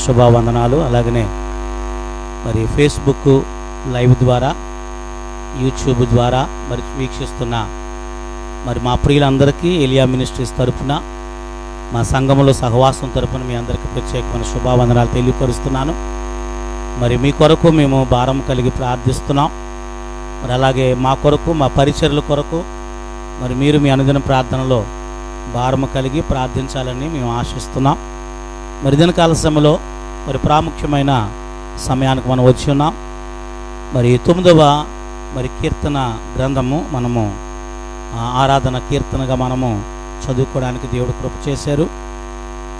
శుభావందనాలు. అలాగనే మరి Facebook live ద్వారా, యూట్యూబ్ ద్వారా మరి వీక్షిస్తున్న మరి మా ప్రియులందరికీ ఎలియా మినిస్ట్రీస్ తరఫున, మా సంఘంలో సహవాసం తరఫున మీ అందరికీ ప్రత్యేకమైన శుభావందనాలు తెలియపరుస్తున్నాను. మరి మీ కొరకు మేము భారం కలిగి ప్రార్థిస్తున్నాం. మరి అలాగే మా కొరకు, మా పరిచర్ల కొరకు మరి మీరు మీ అనుదిన ప్రార్థనలో భారము కలిగి ప్రార్థించాలని మేము ఆశిస్తున్నాం. మరి దినకాల సమయంలో మరి ప్రాముఖ్యమైన సమయానికి మనం వచ్చి ఉన్నాం. మరి 9వ మరి కీర్తన గ్రంథము మనము ఆరాధన కీర్తనగా మనము చదువుకోవడానికి దేవుడు కృప చేశారు.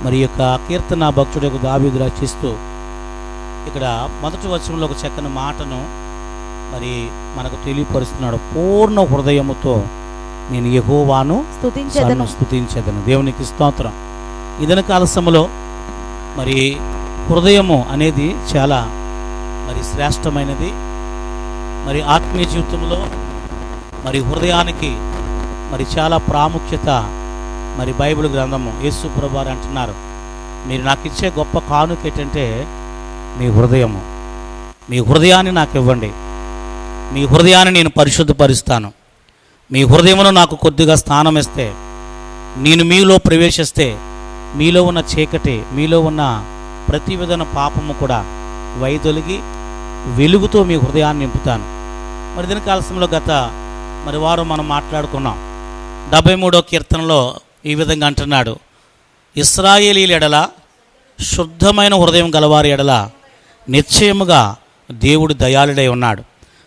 మరి యొక్క కీర్తన భక్తుడు దావీదు రచిస్తూ ఇక్కడ మొదటి వచనంలో ఒక చక్కని మాటను మరి మనకు తెలియపరుస్తున్నాడు. పూర్ణ హృదయముతో నేను యెహోవాను స్తుతించెదను. దేవునికి స్తోత్రం. ఇదన కాలసములో మరి హృదయము అనేది చాలా మరి శ్రేష్టమైనది. మరి ఆత్మీయ జీవితంలో మరి హృదయానికి మరి చాలా ప్రాముఖ్యత. మరి బైబిల్ గ్రంథము యేసు ప్రభువారు అంటున్నారు, మీరు నాకు ఇచ్చే గొప్ప కానుక ఏంటంటే మీ హృదయము. మీ హృదయాన్ని నాకు ఇవ్వండి, మీ హృదయాన్ని నేను పరిశుద్ధపరుస్తాను. మీ హృదయమును నాకు కొద్దిగా స్థానం ఇస్తే, నేను మీలో ప్రవేశిస్తే మీలో ఉన్న చీకటి, మీలో ఉన్న ప్రతి విధమైన పాపము కూడా వైదొలిగి వెలుగుతో మీ హృదయాన్ని నింపుతాను. మరి దీని కాలశంలో గత మరి వారు మనం మాట్లాడుకున్నాం. 73వ కీర్తనలో ఈ విధంగా అంటున్నాడు, ఇశ్రాయేలీయుల ఎడల శుద్ధమైన హృదయం గలవారి ఎడల నిశ్చయముగా దేవుడు దయాళుడై ఉన్నాడు.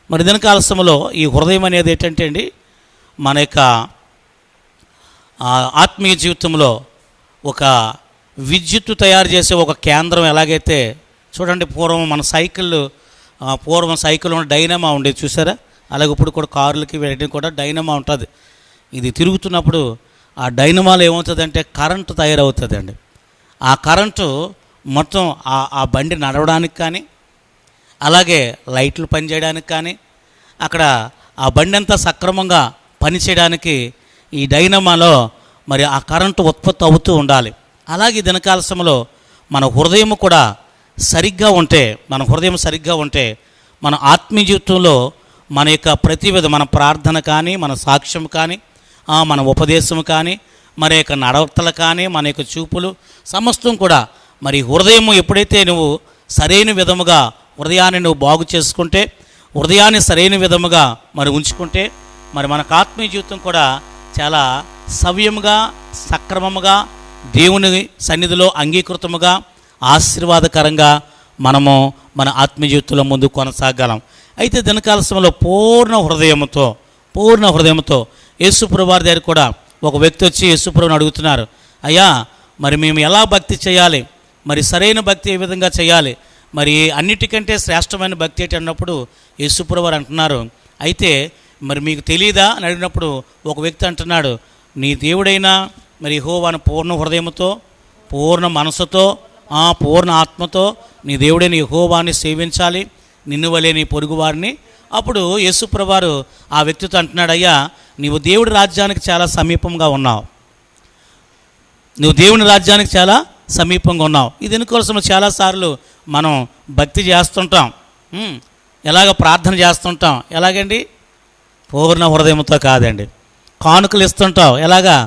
మరి దీని కాలశంలో ఈ హృదయం అనేది ఏంటంటే అండి, మన యొక్క ఆత్మీయ జీవితంలో ఒక విద్యుత్తు తయారు చేసే ఒక కేంద్రం. ఎలాగైతే చూడండి, పూర్వం సైకిల్ డైనమా ఉండేది చూసారా, అలాగే ఇప్పుడు కూడా కార్లకి వెళ్ళడం కూడా డైనమా ఉంటుంది. ఇది తిరుగుతున్నప్పుడు ఆ డైనమాలో ఏమవుతుందంటే కరెంటు తయారవుతుందండి. ఆ కరెంటు మొత్తం ఆ బండి నడవడానికి కానీ, అలాగే లైట్లు పనిచేయడానికి కానీ, అక్కడ ఆ బండి అంతా సక్రమంగా పనిచేయడానికి ఈ డైనమాలో మరి ఆ కరెంటు ఉత్పత్తి అవుతూ ఉండాలి. అలాగే దినకాలశంలో మన హృదయం కూడా సరిగ్గా ఉంటే, మన ఆత్మీయ జీవితంలో మన యొక్క ప్రతివిధ, మన ప్రార్థన కానీ, మన సాక్ష్యం కానీ, మన ఉపదేశం కానీ, మన యొక్క నడవతలు కానీ, మన యొక్క చూపులు సమస్తం కూడా మరి హృదయం ఎప్పుడైతే నువ్వు సరైన విధముగా హృదయాన్ని నువ్వు బాగు చేసుకుంటే, హృదయాన్ని సరైన విధముగా మరి ఉంచుకుంటే, మరి మనకు ఆత్మీయ జీవితం కూడా చాలా సవ్యముగా, సక్రమముగా, దేవుని సన్నిధిలో అంగీకృతముగా, ఆశీర్వాదకరంగా మనము మన ఆత్మీయ జీవితంలో ముందు కొనసాగలం. అయితే దినకాలశంలో పూర్ణ హృదయంతో యేసుప్రభు వారి దగ్గర కూడా ఒక వ్యక్తి వచ్చి యేసుప్రభుని అడుగుతున్నారు, అయ్యా మరి మేము ఎలా భక్తి చేయాలి, మరి సరైన భక్తి ఏ విధంగా చేయాలి, మరి అన్నిటికంటే శ్రేష్టమైన భక్తి ఏంటి అన్నప్పుడు యేసుప్రభు వారు అంటున్నారు, అయితే మరి మీకు తెలియదా అని అడిగినప్పుడు ఒక వ్యక్తి అంటున్నాడు, నీ దేవుడైనా మరి యెహోవాను పూర్ణ హృదయంతో, పూర్ణ మనసుతో, పూర్ణ ఆత్మతో నీ దేవుడైన యెహోవాని సేవించాలి, నిన్ను వలే నీ పొరుగువారిని. అప్పుడు యేసుప్రభు వారు ఆ వ్యక్తితో అంటున్నాడు, అయ్యా నీవు దేవుడి రాజ్యానికి చాలా సమీపంగా ఉన్నావు, ఇది ఎందుకోసం చాలాసార్లు మనం భక్తి చేస్తుంటాం, ఎలాగ ప్రార్థన చేస్తుంటాం, ఎలాగండి పూర్ణ హృదయంతో కాదండి. కానుకలు ఇస్తుంటాం, ఎలాగా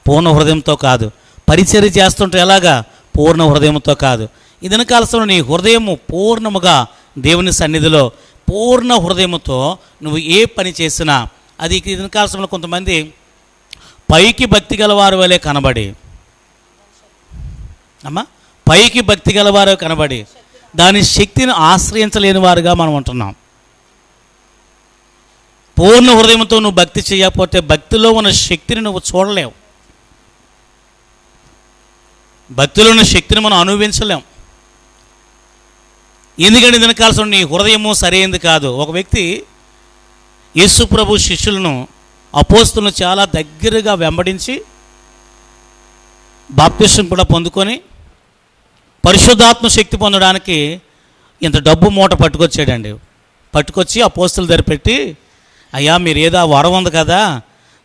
పూర్ణ హృదయంతో కాదు. పరిచర్య చేస్తుంటాం, ఎలాగా పూర్ణ హృదయంతో కాదు. ఈ దినకాలశంలో నీ హృదయము పూర్ణముగా దేవుని సన్నిధిలో పూర్ణ హృదయముతో నువ్వు ఏ పని చేసినా, అది ఈ దినకాలశంలో కొంతమంది పైకి భక్తి గలవారు వలె కనబడి, దాని శక్తిని ఆశ్రయించలేని వారుగా మనం ఉంటున్నాం. పూర్ణ హృదయంతో నువ్వు భక్తి చేయకపోతే భక్తిలో ఉన్న శక్తిని నువ్వు చూడలేవు, భక్తిలో ఉన్న శక్తిని మనం అనుభవించలేం. ఎందుకంటే దినకాల్సిన నీ హృదయము సరైనది కాదు. ఒక వ్యక్తి యేసు ప్రభు శిష్యులను, అపోస్తులను చాలా దగ్గరగా వెంబడించి బాప్తిసం కూడా పొందుకొని పరిశుద్ధాత్మ శక్తి పొందడానికి ఇంత డబ్బు మూట పట్టుకొచ్చి అపోస్తుల దగ్గర పెట్టి, అయ్యా మీరు ఏదో ఆ వరం ఉంది కదా,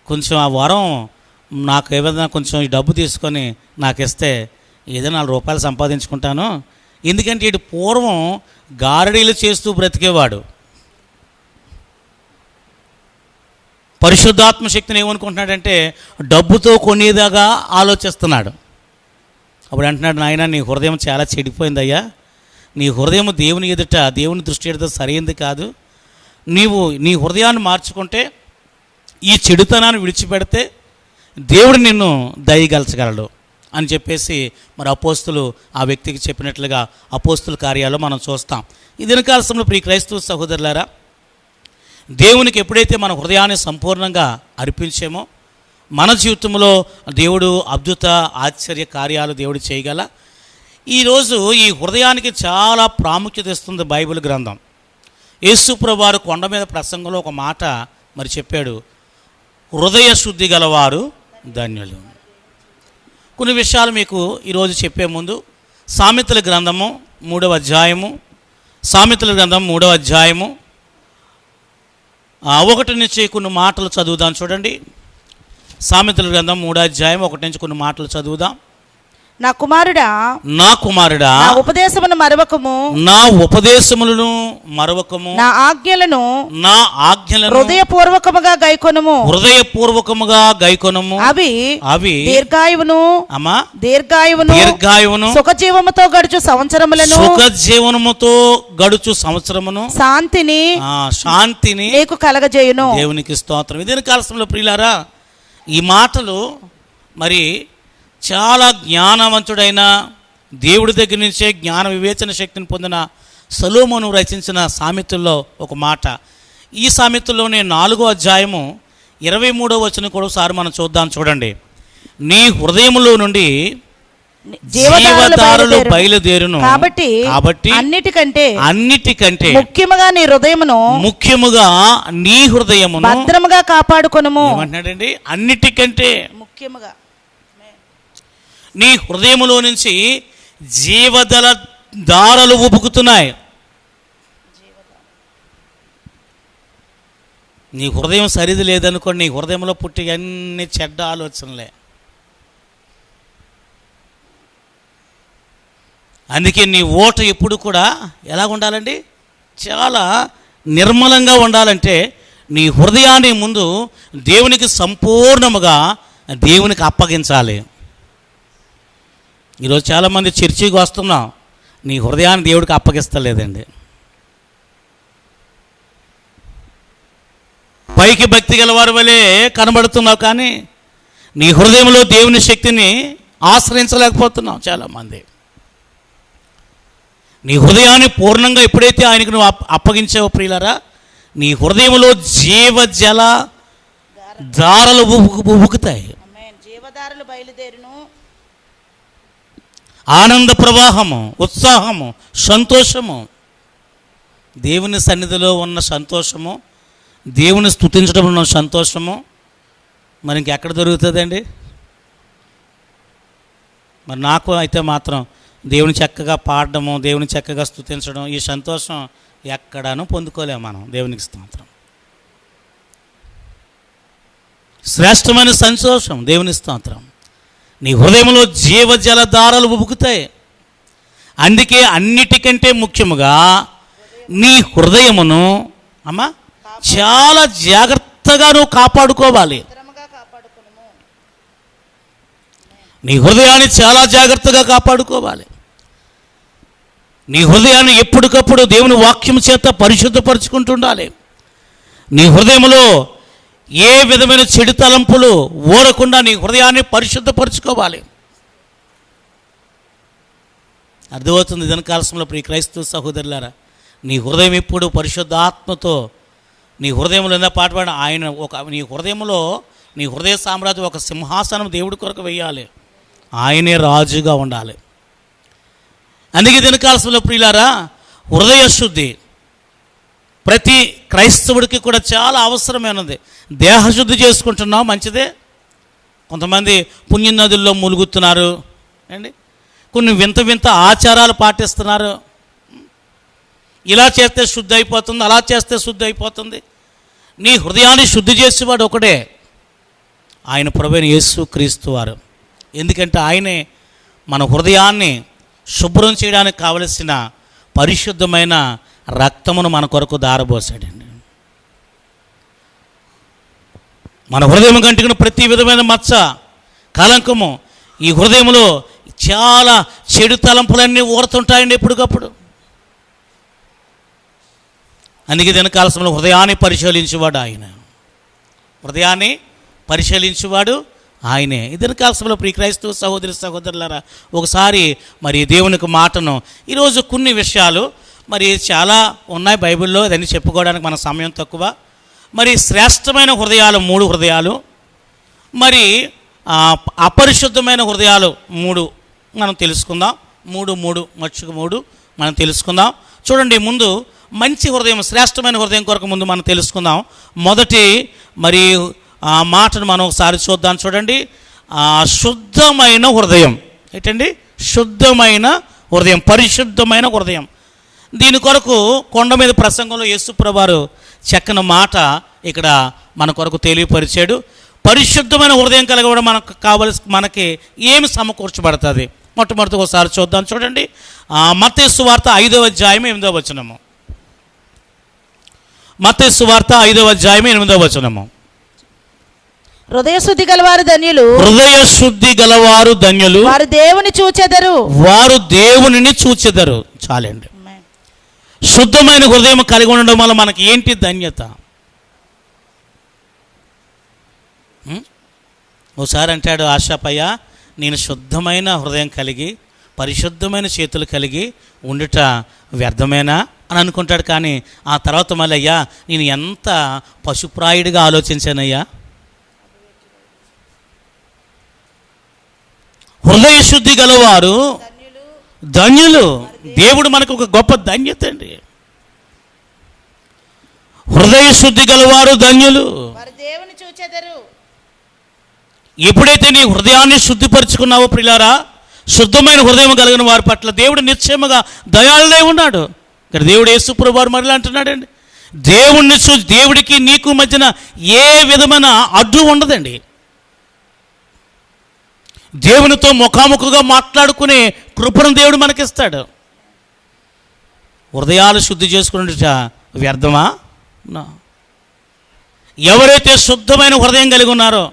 కొంచెం ఆ వరం నాకు ఏదైనా కొంచెం ఈ డబ్బు తీసుకొని నాకు ఇస్తే ఏదో 4 రూపాయలు సంపాదించుకుంటాను, ఎందుకంటే ఇటు పూర్వం గారడీలు చేస్తూ బ్రతికేవాడు. పరిశుద్ధాత్మ శక్తిని ఏమనుకుంటున్నాడంటే డబ్బుతో కొనేదాగా ఆలోచిస్తున్నాడు. అప్పుడు అంటున్నాడు, నాయన నీ హృదయం చాలా చెడిపోయిందయ్యా, నీ హృదయం దేవుని ఎదుట, దేవుని దృష్టి ఎదుట సరైనది కాదు. నీవు నీ హృదయాన్ని మార్చుకుంటే, ఈ చెడుతనాన్ని విడిచిపెడితే దేవుడు నిన్ను దయగలచగలడు అని చెప్పేసి మరి అపోస్తులు ఆ వ్యక్తికి చెప్పినట్లుగా అపోస్తుల కార్యాల్లో మనం చూస్తాం. ఈ దినకాలంలో ప్రియ క్రైస్తవ సహోదరులారా, దేవునికి ఎప్పుడైతే మన హృదయాన్ని సంపూర్ణంగా అర్పించామో మన జీవితంలో దేవుడు అద్భుత ఆశ్చర్య కార్యాలు దేవుడు చేయగల. ఈరోజు ఈ హృదయానికి చాలా ప్రాముఖ్యత ఇస్తుంది బైబిల్ గ్రంథం. యేసు ప్రభువు వారు కొండ మీద ప్రసంగంలో ఒక మాట మరి చెప్పాడు, హృదయ శుద్ధి గలవారు ధన్యులు. కొన్ని విషయాలు మీకు ఈరోజు చెప్పే ముందు సామెతల గ్రంథము 3వ అధ్యాయము, సామెతల గ్రంథం 3వ అధ్యాయము 1 నుంచి కొన్ని మాటలు చదువుదాం. చూడండి, సామెతల గ్రంథం 3వ అధ్యాయం 1 నుంచి కొన్ని మాటలు చదువుదాం. నా కుమారుడా, నా కుమారుడా, నా ఉపదేశమును మరవకము, నా ఉపదేశములను మరవకము, నా ఆజ్ఞలను హృదయపూర్వకముగా గైకొనుము, హృదయపూర్వకముగా గైకొనుము. అవి దీర్ఘాయువును, దీర్ఘాయువును, సుఖజీవముతో గడుచు సంవత్సరములను, శాంతిని నీకు కలగజేయును. దేవునికి స్తోత్రం. ఇదే కాలంలో ప్రియులారా, ఈ మాటలు మరి చాలా జ్ఞానవంతుడైన దేవుడి దగ్గర నుంచే జ్ఞాన వివేచన శక్తిని పొందిన సొలొమోను రచించిన సామెతల్లో ఒక మాట. ఈ సామెతల్లోనే 4వ అధ్యాయము 23వ వచనం కూడా ఒకసారి మనం చూద్దాం. చూడండి, నీ హృదయములో నుండి జీవధారలు బయలుదేరును, కాబట్టి అన్నిటికంటే ముఖ్యముగా నీ హృదయమును భద్రముగా కాపాడుకొనుము. ఏమంటున్నాడండి? అన్నిటికంటే ముఖ్యముగా నీ హృదయములో నుంచి జీవజల దారలు ఉబుకుతున్నాయి. నీ హృదయం సరిది లేదనుకోండి, నీ హృదయంలో పుట్టి అన్ని చెడ్డ ఆలోచనలే. అందుకే నీ ఓట ఎప్పుడు కూడా ఎలా ఉండాలండి? చాలా నిర్మలంగా ఉండాలంటే నీ హృదయాన్ని ముందు దేవునికి సంపూర్ణముగా దేవునికి అప్పగించాలి. ఈరోజు చాలామంది చర్చికి వస్తున్నాం, నీ హృదయాన్ని దేవుడికి అప్పగిస్తలేదండి. పైకి భక్తి గలవారి వలె కనబడుతున్నావు, కానీ నీ హృదయంలో దేవుని శక్తిని ఆశ్రయించలేకపోతున్నావు. చాలామంది నీ హృదయాన్ని పూర్ణంగా ఎప్పుడైతే ఆయనకు నువ్వు అప్పగించావో ప్రియులారా, నీ హృదయంలో జీవజల దారలు ఉబుకుతాయి, జీవధారలు బయలుదేరును. ఆనంద ప్రవాహము, ఉత్సాహము, సంతోషము, దేవుని సన్నిధిలో ఉన్న సంతోషము, దేవుని స్తుతించడం ఉన్న సంతోషము మరి ఇంకెక్కడ దొరుకుతుందండి? మరి నాకు అయితే మాత్రం దేవుని చక్కగా పాడడము, దేవుని చక్కగా స్తుతించడం, ఈ సంతోషం ఎక్కడానూ పొందుకోలేము మనం. దేవునికి స్తోత్రం. శ్రేష్టమైన సంతోషం దేవుని స్తోత్రం. నీ హృదయంలో జీవజల దారాలు ఉబుకుతాయి. అందుకే అన్నిటికంటే ముఖ్యముగా నీ హృదయమును చాలా జాగ్రత్తగా నువ్వు కాపాడుకోవాలి. నీ హృదయాన్ని చాలా జాగ్రత్తగా కాపాడుకోవాలి. నీ హృదయాన్ని ఎప్పటికప్పుడు దేవుని వాక్యం చేత పరిశుద్ధపరుచుకుంటుండాలి. నీ హృదయంలో ఏ విధమైన చెడు తలంపులు ఓడకుండా నీ హృదయాన్ని పరిశుద్ధపరచుకోవాలి. అర్థమవుతుంది ఇదని కాలంలో ప్రియ క్రైస్తవ సహోదరులారా, నీ హృదయం ఎప్పుడు పరిశుద్ధాత్మతో, నీ హృదయంలో ఎంత పాటుపడిన ఆయన నీ హృదయంలో నీ హృదయ సామ్రాజ్యం ఒక సింహాసనం దేవుడి కొరకు వేయాలి. ఆయనే రాజుగా ఉండాలి. అందుకే దినకాలంలో ప్రియులారా, హృదయ శుద్ధి ప్రతి క్రైస్తవుడికి కూడా చాలా అవసరమైనది. దేహశుద్ధి చేసుకుంటున్నాం, మంచిదే. కొంతమంది పుణ్య నదుల్లో ములుగుతున్నారు అండి, కొన్ని వింత వింత ఆచారాలు పాటిస్తున్నారు. ఇలా చేస్తే శుద్ధి అయిపోతుంది, అలా చేస్తే శుద్ధి అయిపోతుంది. నీ హృదయాన్ని శుద్ధి చేసేవాడు ఒకడే, ఆయన ప్రభువైన యేసు క్రీస్తు వారు. ఎందుకంటే ఆయనే మన హృదయాన్ని శుభ్రం చేయడానికి కావలసిన పరిశుద్ధమైన రక్తమును మన కొరకు దారబోసాడండి. మన హృదయం కంటుకున్న ప్రతి విధమైన మచ్చ, కలంకము, ఈ హృదయంలో చాలా చెడు తలంపులన్నీ ఊరుతుంటాయండి ఎప్పటికప్పుడు. అందుకే దినకాలశంలో హృదయాన్ని పరిశీలించేవాడు ఆయన, హృదయాన్ని పరిశీలించేవాడు ఆయనే. ఇద్దరి కాలశంలో ప్రియ క్రైస్తవ సహోదరి సహోదరులారా, ఒకసారి మరి దేవునికి మాటను, ఈరోజు కొన్ని విషయాలు మరి చాలా ఉన్నాయి బైబిల్లో, అదని చెప్పుకోవడానికి మన సమయం తక్కువ. మరి శ్రేష్టమైన హృదయాలు 3 హృదయాలు, మరి అపరిశుద్ధమైన హృదయాలు 3 మనం తెలుసుకుందాం. 3 మనం తెలుసుకుందాం. చూడండి, ముందు మంచి హృదయం, శ్రేష్టమైన హృదయం కొరకు ముందు మనం తెలుసుకుందాం. మొదటి మరి ఆ మాటను మనం ఒకసారి చూద్దాం. చూడండి, శుద్ధమైన హృదయం. ఏంటండి? శుద్ధమైన హృదయం, పరిశుద్ధమైన హృదయం. దీని కొరకు కొండ మీద ప్రసంగంలో యేసుప్రభువారు చక్కని మాట ఇక్కడ మన కొరకు తెలియపరిచాడు. పరిశుద్ధమైన హృదయం కలగడం మనకి ఏమి సమకూర్చబడుతుంది? మొట్టమొదటి ఒకసారి చూద్దాం. చూడండి, మత్తయి సువార్త 5వ అధ్యాయం 8వ వచనము. మత్తయి సువార్త 5వ అధ్యాయం 8వ వచనము. హృదయ శుద్ధి గలవారు ధన్యులు, హృదయ శుద్ధి గలవారు ధన్యులు, వారు దేవుని చూచెదరు, వారు దేవునిని చూచెదరు. చాలండి. శుద్ధమైన హృదయం కలిగి ఉండడం వల్ల మనకి ఏంటి ధన్యత? ఓసారి అంటాడు ఆశాపయ్య, నేను శుద్ధమైన హృదయం కలిగి పరిశుద్ధమైన చేతులు కలిగి ఉండుట వ్యర్థమేనా అని అనుకుంటాడు. కానీ ఆ తర్వాత మళ్ళీ, అయ్యా నేను ఎంత పశుప్రాయుడిగా ఆలోచించానయ్యా. హృదయ శుద్ధి గలవారు ధన్యులు. దేవుడు మనకు ఒక గొప్ప ధన్యత అండి. హృదయ శుద్ధి గలవారు ధన్యులు, వారు దేవుని చూచెదరు. ఎప్పుడైతే నీ హృదయాన్ని శుద్ధిపరుచుకున్నావో ప్రియులారా, శుద్ధమైన హృదయం కలిగిన వారి పట్ల దేవుడు నిశ్చయముగా దయాళుడై ఉన్నాడు. ఇక్కడ దేవుడు యేసుప్రభువు వారు మరలా అంటున్నాడండి, దేవుణ్ణి చూసి దేవుడికి నీకు మధ్యన ఏ విధమైన అడ్డు ఉండదండి. దేవునితో ముఖాముఖిగా మాట్లాడుకునే కృపను దేవుడు మనకిస్తాడు. హృదయాలు శుద్ధి చేసుకున్నట వ్యర్థమా? ఎవరైతే శుద్ధమైన హృదయం కలిగి ఉన్నారో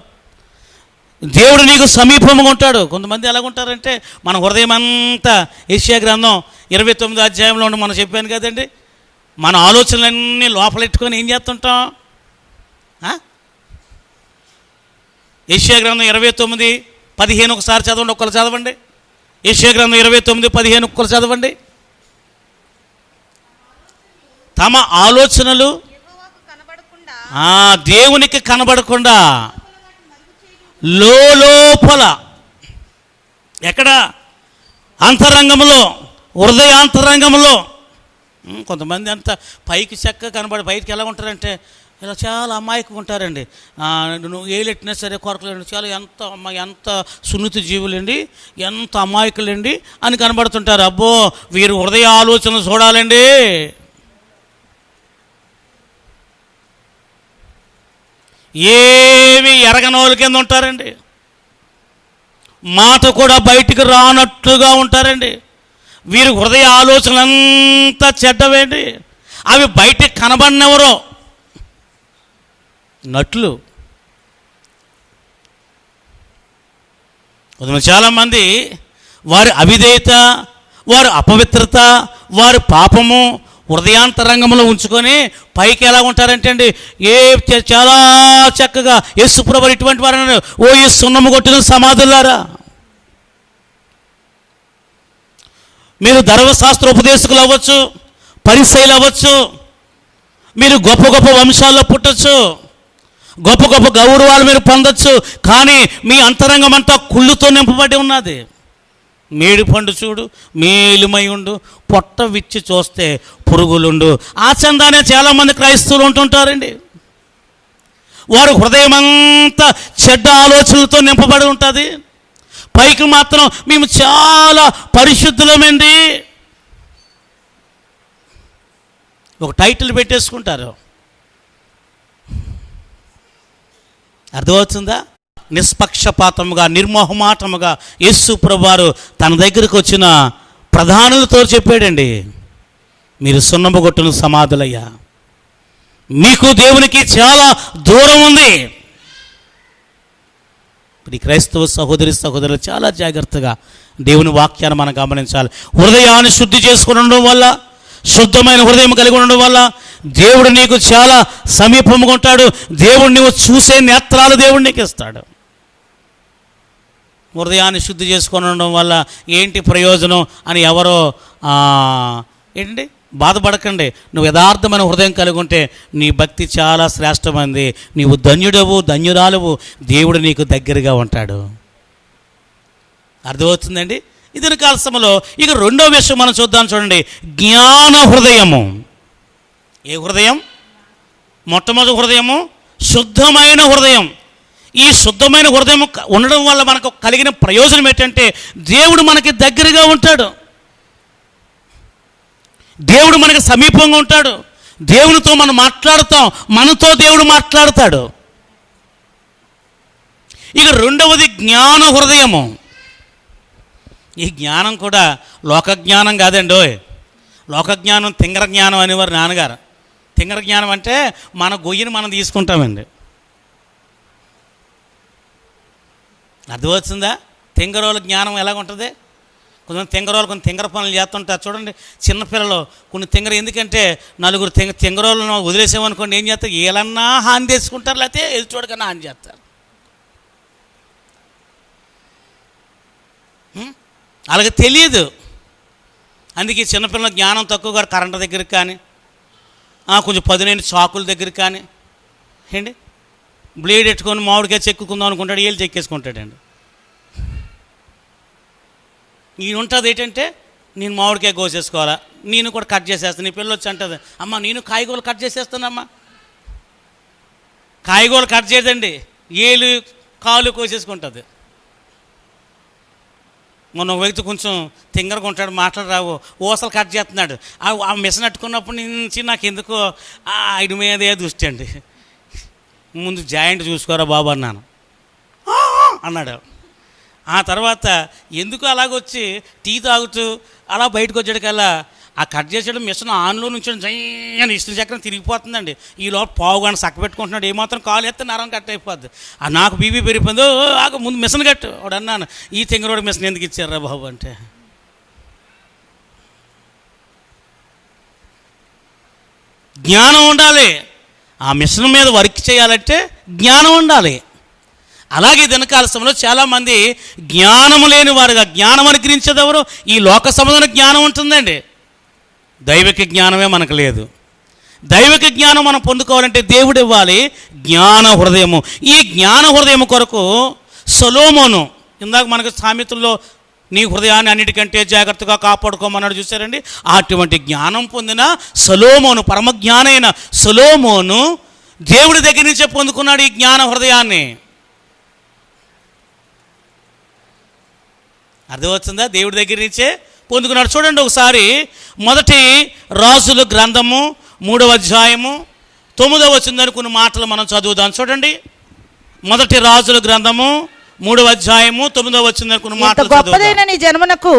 దేవుడు నీకు సమీపంగా ఉంటాడు. కొంతమంది ఎలాగుంటారంటే, మన హృదయం అంతా యెషయా గ్రంథం 29వ అధ్యాయంలో ఉండి మనం చెప్పాను కదండి, మన ఆలోచనలన్నీ లోపలెట్టుకొని ఏం చేస్తుంటాం? యెషయా గ్రంథం 29:15 ఒకసారి చదవండి, ఒక్కరు చదవండి. యెషయా గ్రంథం 29:15 ఒక్కరు చదవండి. తమ ఆలోచనలు దేవునికి కనబడకుండా లోపల, ఎక్కడ? అంతరంగంలో, హృదయాంతరంగంలో. కొంతమంది అంతా పైకి చక్కగా కనబడి బయటికి ఎలా ఉంటారంటే, ఇలా చాలా అమాయకంగా ఉంటారండి. నువ్వు ఏలెట్టినా సరే కొరకలేండి, చాలా ఎంత సున్నిత జీవులండి, ఎంత అమాయకులండి అని కనబడుతుంటారు. అబ్బో, వీరు హృదయ ఆలోచనలు చూడాలండి. ఏమి ఎరగనోళ్ళ కింద ఉంటారండి, మాట కూడా బయటికి రానట్టుగా ఉంటారండి. వీరి హృదయ ఆలోచనలంతా చెడ్డవేండి, అవి బయటికి కనబడినెవరో నట్లు. చాలామంది వారి అవిధేయత, వారి అపవిత్రత, వారి పాపము హృదయాంతరంగంలో ఉంచుకొని పైకి ఎలా ఉంటారంటే అండి, చాలా చక్కగా యేసుప్రభువు ఇటువంటి వారు, ఓ ఈ సున్నము కొట్టిన సమాధులారా, మీరు ధర్మశాస్త్ర ఉపదేశకులు అవ్వచ్చు, పరిసయ్యులు అవ్వచ్చు, మీరు గొప్ప గొప్ప వంశాల్లో పుట్టచ్చు, గొప్ప గొప్ప గౌరవాలు మీరు పొందొచ్చు, కానీ మీ అంతరంగం అంతా కుళ్ళుతో నింపబడి ఉన్నది. మేడి పండు చూడు, మేలుమై ఉండు, పొట్ట విచ్చి చూస్తే పురుగులుండు. ఆ చందానే చాలామంది క్రైస్తవులు ఉంటుంటారండి. వారు హృదయం అంతా చెడ్డ ఆలోచనలతో నింపబడి ఉంటుంది, పైకి మాత్రం మేము చాలా పరిశుద్ధులమండి ఒక టైటిల్ పెట్టేసుకుంటారు. అర్థమవుతుందా? నిష్పక్షపాతముగా, నిర్మోహమాటముగా యేసు ప్రభువారు తన దగ్గరికి వచ్చిన ప్రధానులతో చెప్పాడండి, మీరు సున్నపు కొట్టును సమాధులయ్యా, మీకు దేవునికి చాలా దూరం ఉంది. ఈ క్రైస్తవ సహోదరి సహోదరులు చాలా జాగ్రత్తగా దేవుని వాక్యాన్ని మనం గమనించాలి. హృదయాన్ని శుద్ధి చేసుకుని ఉండడం వల్ల, శుద్ధమైన హృదయం కలిగి ఉండడం వల్ల దేవుడు నీకు చాలా సమీపంగా ఉంటాడు. దేవుడు నీవు చూసే నేత్రాలు దేవుడు నీకు ఇస్తాడు. హృదయాన్ని శుద్ధి చేసుకొని ఉండడం వల్ల ఏంటి ప్రయోజనం అని ఎవరో ఏంటండి బాధపడకండి. నువ్వు యథార్థమైన హృదయం కలిగి ఉంటే నీ భక్తి చాలా శ్రేష్టమైంది. నీవు ధన్యుడవు, ధన్యురాలువు. దేవుడు నీకు దగ్గరగా ఉంటాడు. అర్థమవుతుందండి? ఇది కాల సమయంలో ఇక రెండో విషయం మనం చూద్దాం. చూడండి, జ్ఞాన హృదయము. ఏ హృదయం? మొట్టమొదటి హృదయము శుద్ధమైన హృదయం. ఈ శుద్ధమైన హృదయం ఉండడం వల్ల మనకు కలిగిన ప్రయోజనం ఏంటంటే దేవుడు మనకి దగ్గరగా ఉంటాడు. దేవుడు మనకి సమీపంగా ఉంటాడు. దేవునితో మనం మాట్లాడుతాం, మనతో దేవుడు మాట్లాడతాడు. ఇక రెండవది జ్ఞాన హృదయము. ఈ జ్ఞానం కూడా లోక జ్ఞానం కాదండి. లోక జ్ఞానం తింగర జ్ఞానం అనేవారు నాన్నగారు. తింగర జ్ఞానం అంటే మన గొయ్యిని మనం తీసుకుంటామండి. అర్థమవుతుందా? తింగరోళ్ళ జ్ఞానం ఎలాగుంటుంది? కొంచెం తింగరోళ్ళు కొన్ని తింగర పనులు చేస్తుంటారు చూడండి. చిన్నపిల్లలు కొన్ని తింగర, ఎందుకంటే నలుగురు తింగరోళ్ళను వదిలేసామనుకోండి, ఏం చేస్తారు? ఏలన్నా హాని తెచ్చుకుంటారు, లేకపోతే ఎదుచోడుకన్నా హాని చేస్తారు. అలాగే తెలియదు. అందుకే చిన్నపిల్లల జ్ఞానం తక్కువగా కరెంటు దగ్గరికి కానీ, కొంచెం పదునైన చాకుల దగ్గరికి కానీ ఏంటి బ్లేడ్ ఎట్టుకొని మామిడికాయ చెక్కుకుందాం అనుకుంటాడు, ఏళ్ళు చెక్కేసుకుంటాడండి. ఈయన ఉంటుంది ఏంటంటే, నేను మామిడికాయ కోసేసుకోవాలా, నేను కూడా కట్ చేసేస్తాను. నీ పిల్లలు వచ్చి అంటుంది, అమ్మ నేను కాయగూరలు కట్ చేసేస్తానమ్మా. కాయగూరలు కట్ చేయదండి, ఏలు కాలు కోసేసుకుంటుంది. మొన్న ఒక వ్యక్తి కొంచెం తింగరగా ఉంటాడు, మాట్లాడరావు, ఓసలు కట్ చేస్తున్నాడు. ఆ మిషన్ అట్టుకున్నప్పటి నుంచి నాకు ఎందుకో ఆయన మీదే దృష్టి అండి. ముందు జాయింట్ చూసుకోరా బాబు అన్నాను, అన్నాడు. ఆ తర్వాత ఎందుకు అలాగొచ్చి టీ తాగుతూ అలా బయటకు వచ్చేటికల్లా ఆ కట్ చేసేయడం మిషన్ ఆన్లో నుంచి జయ్యని ఇష్టం చక్రం తిరిగిపోతుందండి. ఈ లోపల పావు గంట చక్క పెట్టుకుంటున్నాడు, ఏమాత్రం కాలు ఎత్తే నరం కట్ అయిపోద్ది. నాకు బీపీ పెరిగిపోయింది. ఆకు ముందు మిషన్ కట్టు. వాడు అన్నాను, ఈ తింగరోడు మిషన్ ఎందుకు ఇచ్చారా బాబు అంటే. జ్ఞానం ఉండాలి. ఆ మిషన్ మీద వర్క్ చేయాలంటే జ్ఞానం ఉండాలి. అలాగే దినకాల సమయంలో చాలామంది జ్ఞానము లేని వారుగా, జ్ఞానం అనుగ్రహించేది ఎవరు? ఈ లోక సంబంధమైన జ్ఞానం ఉంటుందండి, దైవిక జ్ఞానమే మనకు లేదు. దైవిక జ్ఞానం మనం పొందుకోవాలంటే దేవుడు ఇవ్వాలి జ్ఞాన హృదయము. ఈ జ్ఞాన హృదయం కొరకు సొలొమోను, ఇందాక మనకు సామెతల్లో నీ హృదయాన్ని అన్నిటికంటే జాగ్రత్తగా కాపాడుకోమన్నాడు చూసారండి. అటువంటి జ్ఞానం పొందిన సొలొమోను, పరమజ్ఞానైన సొలొమోను దేవుడి దగ్గర నుంచే పొందుకున్నాడు ఈ జ్ఞాన హృదయాన్ని. అర్థమవుతుందా? దేవుడి దగ్గర నుంచే పొందుకున్నాడు. చూడండి ఒకసారి మొదటి రాజుల గ్రంథము 3వ అధ్యాయము 9వ వచనం కొన్ని మాటలు మనం చదువుదాం. చూడండి, మొదటి రాజుల గ్రంథము 3వ అధ్యాయము 9వ వచనం కొన్ని మాటలు గొప్పదైన నీ జనమునకు,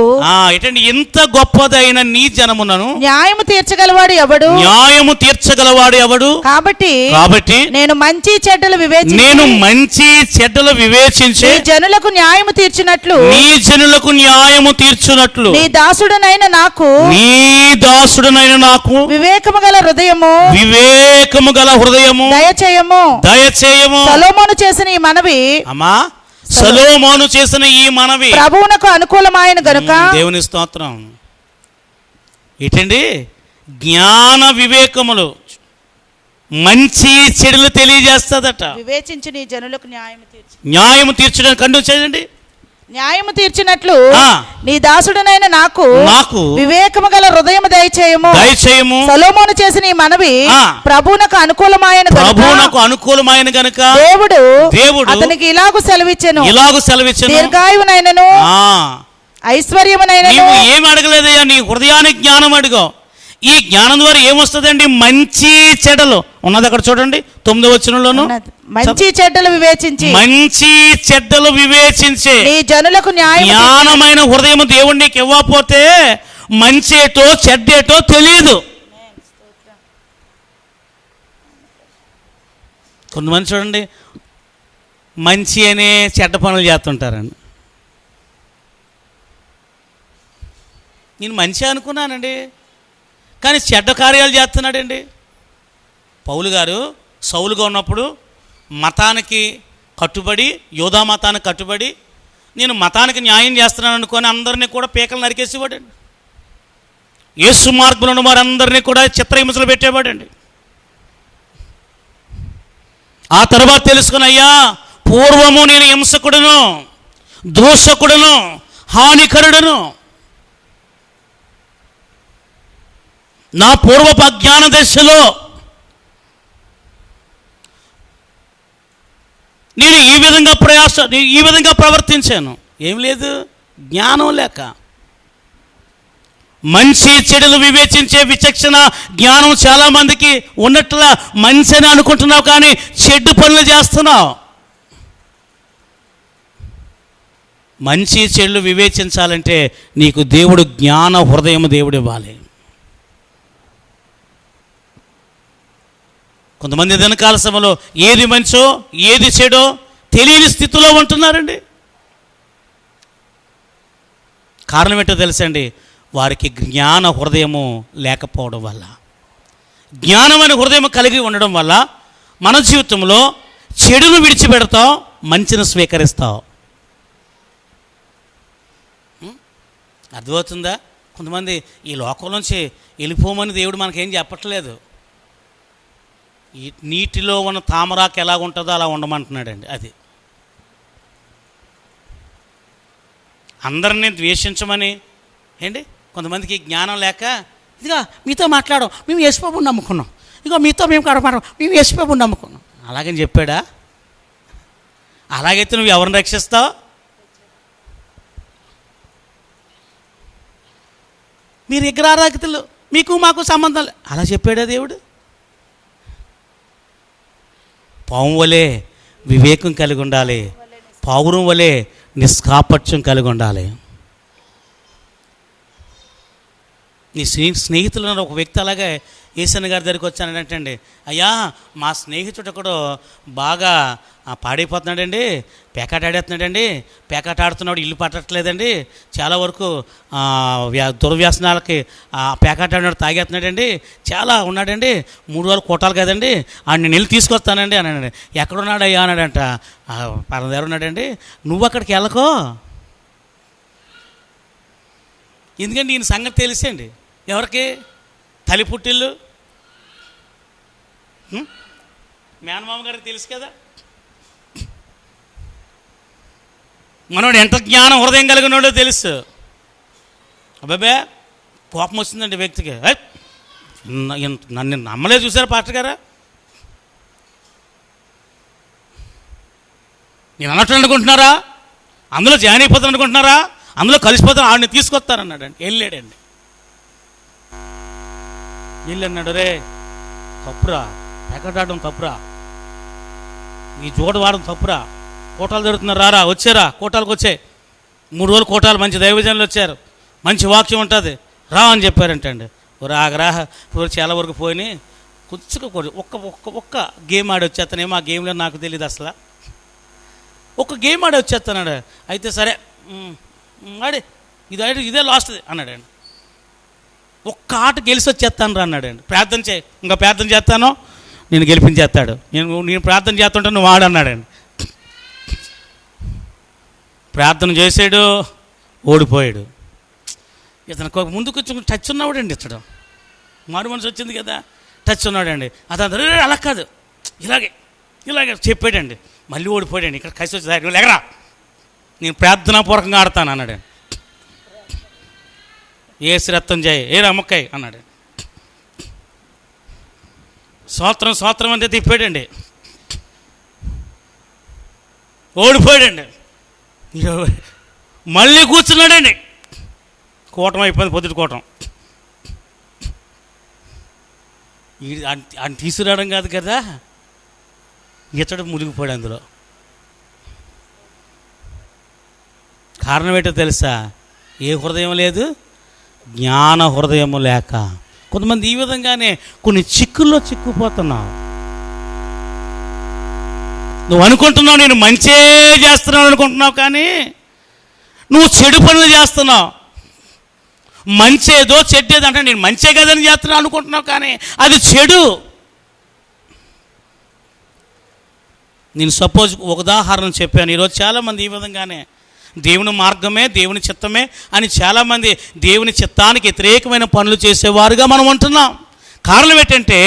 ఏంటండి ఇంత గొప్పదైన నీ జనమునను న్యాయము తీర్చగలవాడు ఎవడు? న్యాయము తీర్చగలవాడు ఎవడు? కాబట్టి నేను మంచి చెడ్డలు వివేచించి నీ జనులకు న్యాయము తీర్చునట్లు నీ దాసుడనైన నాకు వివేకము గల హృదయము దయచేయము. సొలొమోను చేసిన ఈ మనవి, సొలొమోను చేసిన ఈ మనవి ప్రభువునకు అనుకూలమైన గనుక. దేవుని స్తోత్రం. ఏంటండి? జ్ఞాన వివేకములు మంచి చెడులు తెలియజేస్తుందట. వివేచించి నీ జనులకు న్యాయము తీర్చడానికి కండు చేయండి. న్యాయము తీర్చినట్లు నీ దాసుడనైన నాకు వివేకము గల హృదయము దయచేయము. సొలొమోను చేసిన ఈ మనవి ప్రభువునకు అనుకూలమైన గనుక దేవుడు అతనికి ఇలాగు సెలవిచ్చెను, దీర్ఘాయువునైనను ఐశ్వర్యమునైనను. ఏం అడగలేదయ్యా, నీ హృదయానికి జ్ఞానం అడిగావు. ఈ జ్ఞానం ద్వారా ఏమొస్తుందండి? మంచి చెడ్డలు ఉన్నది అక్కడ చూడండి 9వ వచనంలోను. మంచి చెడ్డలు వివేచించి నీ జనులకు జ్ఞానమైన హృదయం దేవుడు నీకు ఇవ్వకపోతే మంచేటో చెడ్డేటో తెలియదు. కొంతమంది చూడండి, మంచి అనే చెడ్డ పనులు చేస్తుంటారండి. నేను మంచి అనుకున్నానండి, కానీ చెడ్డ కార్యాలు చేస్తున్నాడండి. పౌలు గారు సౌలుగా ఉన్నప్పుడు మతానికి కట్టుబడి, యోధా మతానికి కట్టుబడి, నేను మతానికి న్యాయం చేస్తున్నాను అనుకొని అందరినీ కూడా పీకలు నరికేసేవాడండి. యేసు మార్గంలో ఉన్న వారందరినీ కూడా చిత్రహింసలు పెట్టేవాడండి. ఆ తర్వాత తెలుసుకుని, అయ్యా పూర్వము నేను హింసకుడును, దూషకుడును, హానికరుడును, నా పూర్వపు అజ్ఞాన దశలో నేను ఈ విధంగా ప్రవర్తించాను. ఏం లేదు, జ్ఞానం లేక. మంచి చెడులు వివేచించే విచక్షణ జ్ఞానం చాలామందికి ఉన్నట్లా మంచి అని అనుకుంటున్నావు, కానీ చెడ్డు పనులు చేస్తున్నావు. మంచి చెడులు వివేచించాలంటే నీకు దేవుడు జ్ఞాన హృదయం దేవుడు ఇవ్వాలి. కొంతమంది దినకాల సమయంలో ఏది మంచో ఏది చెడో తెలియని స్థితిలో ఉంటున్నారండి. కారణం ఏంటో తెలుసండి, వారికి జ్ఞాన హృదయము లేకపోవడం వల్ల. జ్ఞానమైన హృదయం కలిగి ఉండడం వల్ల మన జీవితంలో చెడును విడిచిపెడతాం, మంచిని స్వీకరిస్తాం. అర్థమవుతుందా? కొంతమంది ఈ లోకం నుంచి వెళ్ళిపోమని దేవుడు మనకేం చెప్పట్లేదు. ఈ నీటిలో ఉన్న తామరాకు ఎలా ఉంటుందో అలా ఉండమంటున్నాడండి. అది అందరినీ ద్వేషించమని ఏంటి. కొంతమందికి జ్ఞానం లేక, ఇదిగో మీతో మాట్లాడడం, మేము యేసుప్రభుని నమ్ముకున్నాం, ఇదిగో మీతో మేము కడపడం, మేము యేసుప్రభుని నమ్ముకున్నాం అలాగని చెప్పాడా? అలాగైతే నువ్వు ఎవరిని రక్షిస్తావు? మీరు విగ్రహారాధికులు, మీకు మాకు సంబంధం లేదు అలా చెప్పాడా దేవుడు? పాము వలె వివేకం కలిగి ఉండాలి, పావురం వలె నిష్కాపట్యం కలిగి ఉండాలి. నీ స్నేహితులు ఒక వ్యక్తి అలాగే ఏసన్న గారి దగ్గరికి వచ్చానంటండి, అయ్యా మా స్నేహితుడు ఒకడు బాగా పాడైపోతున్నాడండి, పేకాట ఆడేస్తున్నాడండి, పేకాట ఆడుతున్నాడు, ఇల్లు పట్టట్లేదండి, చాలా వరకు దుర్వ్యసనాలకి పేకాట ఆడినాడు, తాగేస్తున్నాడండి, చాలా ఉన్నాడండి, 3 రోజులు కోటాలు కదండి, నేను వెళ్ళి తీసుకొస్తానండి అన్నాడండి. ఎక్కడున్నాడు అయ్యా అన్నాడంట. పలానా దగ్గర ఉన్నాడండి. నువ్వు అక్కడికి వెళ్ళకో, ఎందుకంటే ఈయన సంగతి తెలిసండి. ఎవరికి? తల్లి పుట్టిల్లు మేనమామ గారికి తెలుసు కదా. మనోడు ఎంత జ్ఞానం హృదయం కలిగినాడో తెలుసు. అబ్బాబే కోపం వచ్చిందండి వ్యక్తికి, నన్ను నమ్మలే చూసారా పాస్టర్ గారా, నేను అన్నట్టు అనుకుంటున్నారా, అందులో జాయిన్ అయిపోతాను అనుకుంటున్నారా, అందులో కలిసిపోతాను, ఆడిని తీసుకొస్తానన్నాడండి. వెళ్ళాడండి. వీళ్ళన్నాడు, రే తప్పురా, ఎక్కడాడడం తప్పురా, ఈ జోడు వాడడం తప్పురా, కోటాలు జరుగుతున్నారు, రారా వచ్చారా, కోటాలకు వచ్చాయి, 3 రోజులు కోటాలు, మంచి దైవజనులు వచ్చారు, మంచి వాక్యం ఉంటుంది రా అని చెప్పారంటండి. రాగరా చాలా వరకు పోయినాయి, కొద్దిగా ఒక్క గేమ్ ఆడి వచ్చేస్తానేమో, ఆ గేమ్లో నాకు తెలియదు అసలు, ఒక గేమ్ ఆడి వచ్చేస్తానాడు. అయితే సరే ఆడి ఇదే లాస్ట్ అన్నాడండి. ఒక్క ఆట గెలిచి వచ్చేస్తాను రా అన్నాడండి. ప్రార్థన చేయి, ఇంకా ప్రార్థన చేస్తాను, నేను గెలిపించేస్తాడు, నేను ప్రార్థన చేస్తుంటే నువ్వు ఆడన్నాడండి. ప్రార్థన చేసాడు, ఓడిపోయాడు. ఇతను ముందుకు వచ్చి టచ్ ఉన్నాడండి, ఇతడు మారు మనసు వచ్చింది కదా, టచ్ ఉన్నాడండి. అతను అలా కాదు, ఇలాగే చెప్పాడండి. మళ్ళీ ఓడిపోయాడండి. ఇక్కడ కలిసి వచ్చి లేకరా, నేను ప్రార్థనాపూర్వకంగా ఆడతాను అన్నాడండి. ఏసు రక్తం చేయి, ఏ రమ్మక్కాయి అన్నాడు. సంవత్సరం అంతే తిప్పాడండి, ఓడిపోయాడండి. మళ్ళీ కూర్చున్నాడండి. కూటం అయిపోయింది, పొద్దుటి కూటం. ఆయన తీసుకురావడం కాదు కదా, ఇతడు మునిగిపోయాడు అందులో. కారణం ఏంటో తెలుసా? ఏ హృదయం లేదు, జ్ఞాన హృదయము లేక. కొంతమంది ఈ విధంగానే కొన్ని చిక్కుల్లో చిక్కుపోతున్నావు. నువ్వు అనుకుంటున్నావు నేను మంచే చేస్తున్నావు అనుకుంటున్నావు, కానీ నువ్వు చెడు పనులు చేస్తున్నావు. మంచేదో చెడ్డేదో అంటే నేను మంచే కదని చేస్తున్నావు అనుకుంటున్నావు, కానీ అది చెడు. నేను సపోజ్ ఒక ఉదాహరణ చెప్పాను. ఈరోజు చాలామంది ఈ విధంగానే దేవుని మార్గమే దేవుని చిత్తమే అని చాలామంది దేవుని చిత్తానికి వ్యతిరేకమైన పనులు చేసేవారుగా మనం ఉంటున్నాం. కారణం ఏంటంటే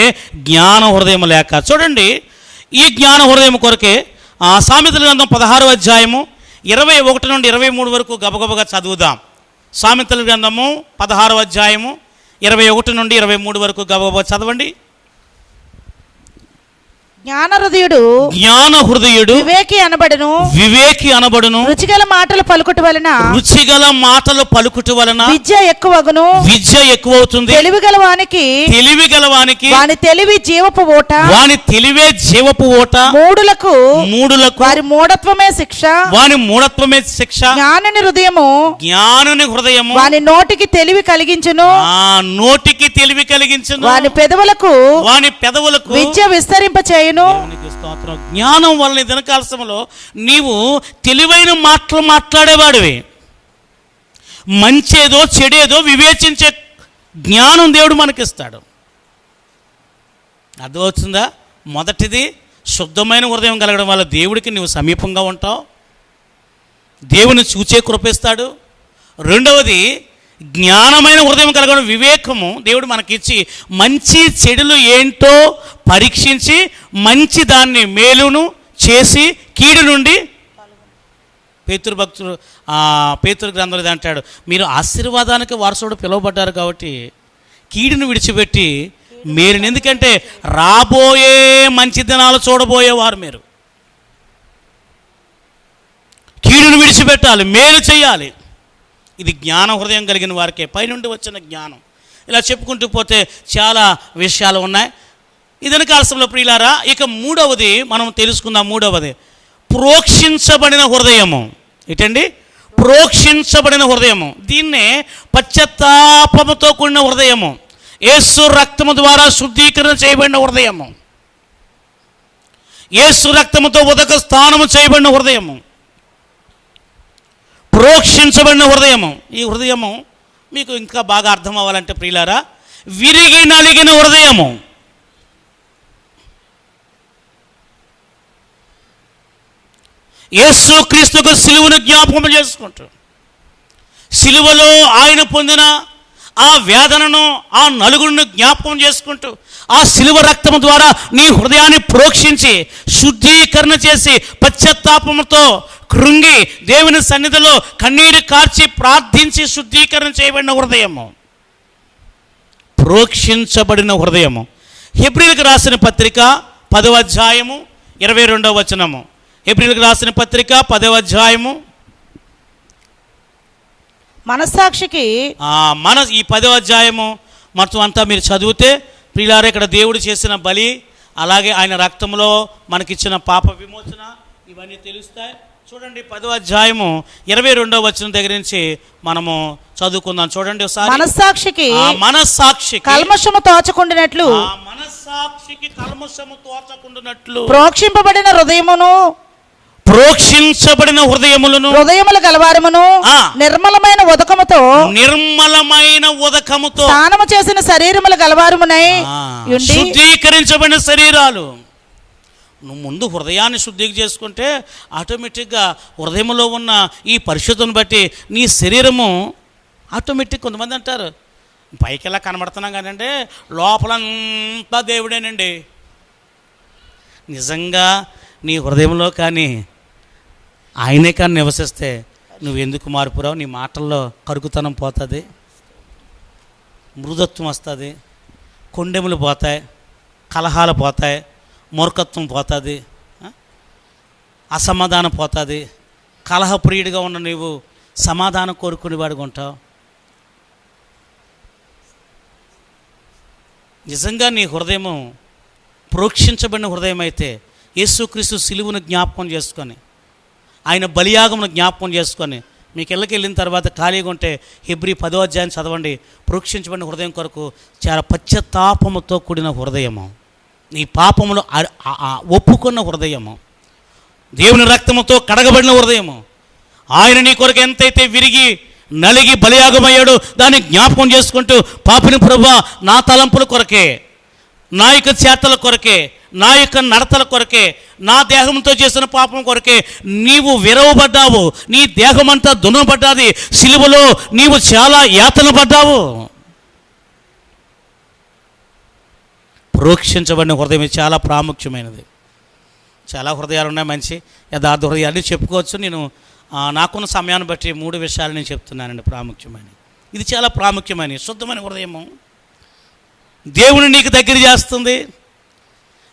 జ్ఞాన హృదయం లేక. చూడండి, ఈ జ్ఞాన హృదయం కొరకే సామెతల గ్రంథం 16వ అధ్యాయము 21 నుండి 23 వరకు గబగబగా చదువుదాం. సామెతల గ్రంథము 16వ అధ్యాయము 21 నుండి 23 వరకు గబగబా చదవండి. జ్ఞాన హృదయుడు వివేకి అనబడును రుచిగల మాటలు పలుకుట వలన విద్య ఎక్కువవుతుంది. తెలివి గలవానికి వాని తెలివే జీవపు ఓట మూడులకు వారి మూఢత్వమే శిక్ష. జ్ఞానుని హృదయము వాని నోటికి తెలివి కలిగించును. వాని పెదవులకు విద్య విస్తరింపచేయును. స్తోత్రం. జ్ఞానం వలన దినకాలశంలో నీవు తెలివైన మాటలు మాట్లాడేవాడివి. మంచేదో చెడేదో వివేచించే జ్ఞానం దేవుడు మనకిస్తాడు. అర్థమవుతుందా? మొదటిది శుద్ధమైన హృదయం కలగడం వల్ల దేవుడికి నువ్వు సమీపంగా ఉంటావు, దేవుని చూచే కృపిస్తాడు. రెండవది జ్ఞానమైన హృదయం కలగడం, వివేకము దేవుడు మనకిచ్చి మంచి చెడులు ఏంటో పరీక్షించి మంచి దాన్ని మేలును చేసి కీడు నుండి పేతురు గ్రంథంలో అంటాడు, మీరు ఆశీర్వాదానికి వారసుడు పిలువబడ్డారు కాబట్టి కీడును విడిచిపెట్టి మేలుని, ఎందుకంటే రాబోయే మంచి దినాలు చూడబోయేవారు మీరు. కీడును విడిచిపెట్టాలి, మేలు చేయాలి. ఇది జ్ఞాన హృదయం కలిగిన వారికే పైనుండి వచ్చిన జ్ఞానం. ఇలా చెప్పుకుంటూ పోతే చాలా విషయాలు ఉన్నాయి. ఇదని కాలంలో ప్రియులారా, ఇక మూడవది మనం తెలుసుకుందాం. మూడవది ప్రోక్షించబడిన హృదయము. ఏంటండి? ప్రోక్షించబడిన హృదయము. దీన్నే పశ్చాత్తాపముతో కూడిన హృదయము, యేసు రక్తము ద్వారా శుద్ధీకరణ చేయబడిన హృదయము, యేసు రక్తముతో ఉదక స్థానము చేయబడిన హృదయము, ప్రోక్షించబడిన హృదయము. ఈ హృదయము మీకు ఇంకా బాగా అర్థం అవ్వాలంటే ప్రియులారా, విరిగి నలిగిన హృదయము. యేసు క్రీస్తుకు సిలువను జ్ఞాపకం చేసుకుంటూ, సిలువలో ఆయన పొందిన ఆ వేదనను, ఆ నలుగురిని జ్ఞాపకం చేసుకుంటూ, ఆ సిలువ రక్తము ద్వారా నీ హృదయాన్ని ప్రోక్షించి శుద్ధీకరణ చేసి పశ్చాత్తాపముతో కృంగి దేవుని సన్నిధిలో కన్నీరు కార్చి ప్రార్థించి శుద్ధీకరణ చేయబడిన హృదయము, ప్రోక్షించబడిన హృదయము. హెబ్రీయులకు రాసిన పత్రిక 10వ అధ్యాయము 22వ వచనము. హెబ్రీయులకు రాసిన పత్రిక 10వ అధ్యాయము. మనస్సాక్షికి ఈ 10వ అధ్యాయము మొత్తం అంతా మీరు చదివితే ప్రియులారా, ఇక్కడ దేవుడు చేసిన బలి, అలాగే ఆయన రక్తంలో మనకిచ్చిన పాప విమోచన ఇవన్నీ తెలుస్తాయి. చూడండి, 10వ అధ్యాయము 22వ వచనం దగ్గర నుంచి మనము చదువుకుందాం. చూడండి ఒకసారి. మనస్సాక్షికి కల్మషము తోచకుండునట్లు ప్రోక్షింపబడిన హృదయములను హృదయముల గలవారమును నిర్మలమైన ఉదకముతో స్నానము చేసిన శరీరముల గలవారమునై శుద్ధీకరించబడిన శరీరాలు. నువ్వు ముందు హృదయాన్ని శుద్ధి చేసుకుంటే ఆటోమేటిక్గా హృదయంలో ఉన్న ఈ పరిశుద్ధను బట్టి నీ శరీరము ఆటోమేటిక్. కొంతమంది అంటారు పైకి ఎలా కనబడుతున్నాం కానండి లోపలంతా దేవుడేనండి. నిజంగా నీ హృదయంలో కానీ ఆయనే కానీ నివసిస్తే నువ్వెందుకు మార్పురావు? నీ మాటల్లో కరుకుతనం పోతుంది, మృదుత్వం వస్తుంది, కొండెములు పోతాయి, కలహాలు పోతాయి, మూర్ఖత్వం పోతుంది, అసమాధానం పోతుంది. కలహప్రియుడిగా ఉన్న నీవు సమాధానం కోరుకునేవాడుగా ఉంటావు. నిజంగా నీ హృదయము ప్రోక్షించబడిన హృదయం అయితే యేసుక్రీస్తు సిలువను జ్ఞాపకం చేసుకొని, ఆయన బలియాగమును జ్ఞాపకం చేసుకొని మీకు ఇళ్ళకి వెళ్ళిన తర్వాత ఖాళీగా ఉంటే హెబ్రీ 10వ అధ్యాయం చదవండి. ప్రోక్షించబడిన హృదయం కొరకు చాలా పశ్చాత్తాపముతో కూడిన హృదయము, నీ పాపములు ఒప్పుకున్న హృదయము, దేవుని రక్తముతో కడగబడిన హృదయము, ఆయన నీ కొరకు ఎంతైతే విరిగి నలిగి బలియాగమయ్యాడో దాన్ని జ్ఞాపకం చేసుకుంటూ, పాపిని ప్రభువా నా తలంపుల కొరకే, నా యొక్క చేతల కొరకే, నా యొక్క నడతల కొరకే, నా దేహంతో చేసిన పాపం కొరకే నీవు విరవబడ్డావు, నీ దేహమంతా దున్నబడ్డాది, సిలువలో నీవు చాలా యాతన పడ్డావు. ప్రోక్షించబడిన హృదయం చాలా ప్రాముఖ్యమైనది. చాలా హృదయాలు ఉన్నాయి, మంచి యథార్థ హృదయాన్ని చెప్పుకోవచ్చు. నేను నాకున్న సమయాన్ని బట్టి 3 విషయాలు నేను చెప్తున్నానండి ప్రాముఖ్యమైనవి. ఇది చాలా ప్రాముఖ్యమైన శుద్ధమైన హృదయము దేవుని నీకు దగ్గర చేస్తుంది.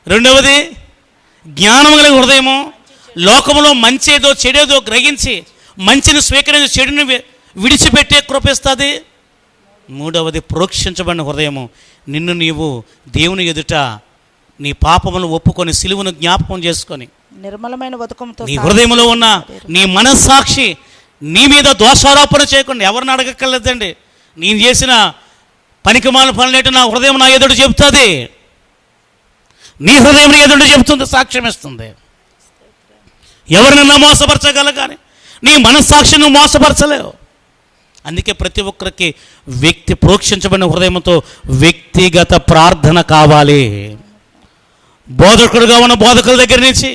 రెండవది జ్ఞానం కలిగిన హృదయము లోకంలో మంచేదో చెడేదో గ్రహించి మంచిని స్వీకరించి చెడుని విడిచిపెట్టే కృపిస్తుంది. మూడవది ప్రోక్షించబడిన హృదయము నిన్ను నీవు దేవుని ఎదుట నీ పాపమును ఒప్పుకొని సిలువను జ్ఞాపకం చేసుకొని నిర్మలమైన బతుకంతో నీ హృదయంలో ఉన్న నీ మనస్సాక్షి నీ మీద దోషారోపణ చేయకుండా ఎవరిని అడగక్కర్లేదండి. నేను చేసిన పనికిమాలిన పనులేంటో నా హృదయం నా ఎదుట చెబుతుంది, నీ హృదయం నీ ఎదుట చెబుతుంది, సాక్ష్యం ఇస్తుంది. ఎవరినన్నా మోసపరచగల కానీ నీ మనస్సాక్షిని మోసపరచలేవు. అందుకే ప్రతి ఒక్కరికి ప్రోక్షించబడిన హృదయంతో వ్యక్తిగత ప్రార్థన కావాలి. బోధకుడుగా ఉన్న బోధకుల దగ్గర నుంచి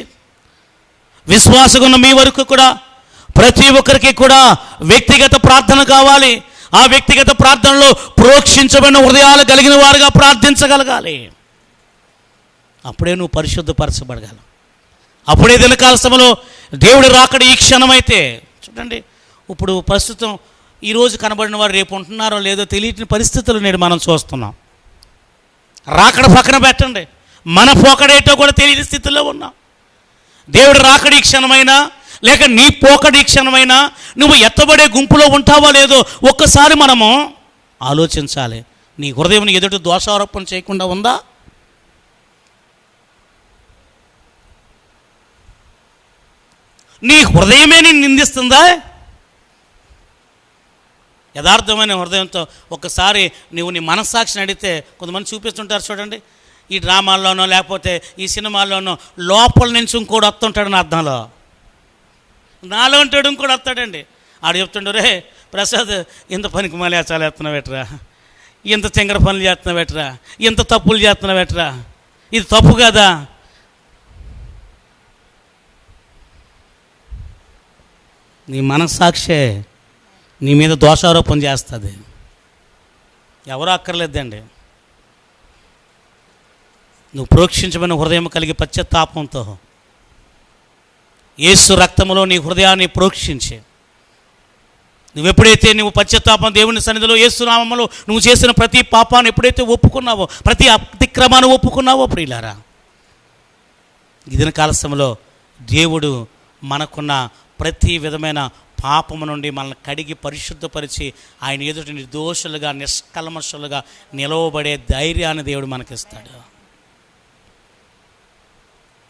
విశ్వాసగా ఉన్న మీ వరకు కూడా ప్రతి ఒక్కరికి కూడా వ్యక్తిగత ప్రార్థన కావాలి. ఆ వ్యక్తిగత ప్రార్థనలో ప్రోక్షించబడిన హృదయాలు కలిగిన వారుగా ప్రార్థించగలగాలి. అప్పుడే నువ్వు పరిశుద్ధపరచబడగలవు. అప్పుడే దినకాల సమయంలో దేవుడు రాకడ ఈ క్షణమైతే చూడండి. ఇప్పుడు ప్రస్తుతం ఈరోజు కనబడిన వారు రేపు ఉంటున్నారో లేదో తెలియని పరిస్థితులు నేడు మనం చూస్తున్నాం. రాకడ పక్కన పెట్టండి, మన పోకడేటో కూడా తెలియని స్థితిలో ఉన్నాం. దేవుడు రాకడి క్షణమైనా లేక నీ పోకడి క్షణమైనా నువ్వు ఎత్తబడే గుంపులో ఉంటావో లేదో ఒక్కసారి మనము ఆలోచించాలి. నీ హృదయం ఎదుటి దోషారోపణ చేయకుండా ఉందా? నీ హృదయమే నేను నిందిస్తుందా? యథార్థమైన హృదయంతో ఒక్కసారి నువ్వు నీ మనస్సాక్షిని అడిగితే కొంతమంది చూపిస్తుంటారు చూడండి, ఈ డ్రామాల్లోనో లేకపోతే ఈ సినిమాల్లోనో లోపల నుంచి ఇంకోటి వస్తుంటాడు నా అర్థంలో, నాలో ఉంటాడు ఇంకోటి వస్తాడండి. ఆడు చెప్తుండే, రే ప్రసాద్ ఇంత పనికి మళ్ళీ చాలా ఎత్తున్నావు ఎట్రా, ఇంత చెంగర పనులు చేస్తున్నావు ఎట్రా, ఇంత తప్పులు చేస్తున్నావు ఎట్రా, ఇది తప్పు కదా. నీ మనస్సాక్షే నీ మీద దోషారోపణ చేస్తుంది. ఎవరో అక్కర్లేదండి. నువ్వు ప్రోక్షించబడిన హృదయం కలిగి పశ్చాత్తాపంతో యేసు రక్తములో నీ హృదయాన్ని ప్రోక్షించి నువ్వెప్పుడైతే నువ్వు పశ్చాత్తాపం దేవుని సన్నిధిలో యేసు నామములో నువ్వు చేసిన ప్రతి పాపాన్ని ఎప్పుడైతే ఒప్పుకున్నావో, ప్రతి అతిక్రమాన్ని ఒప్పుకున్నావో ప్రియులారా, ఇదిన కాలశంలో దేవుడు మనకున్న ప్రతి విధమైన పాపము నుండి మనల్ని కడిగి పరిశుద్ధపరిచి ఆయన ఎదుటి నిర్దోషులుగా నిష్కల్మషులుగా నిలవబడే ధైర్యాన్ని దేవుడు మనకిస్తాడు.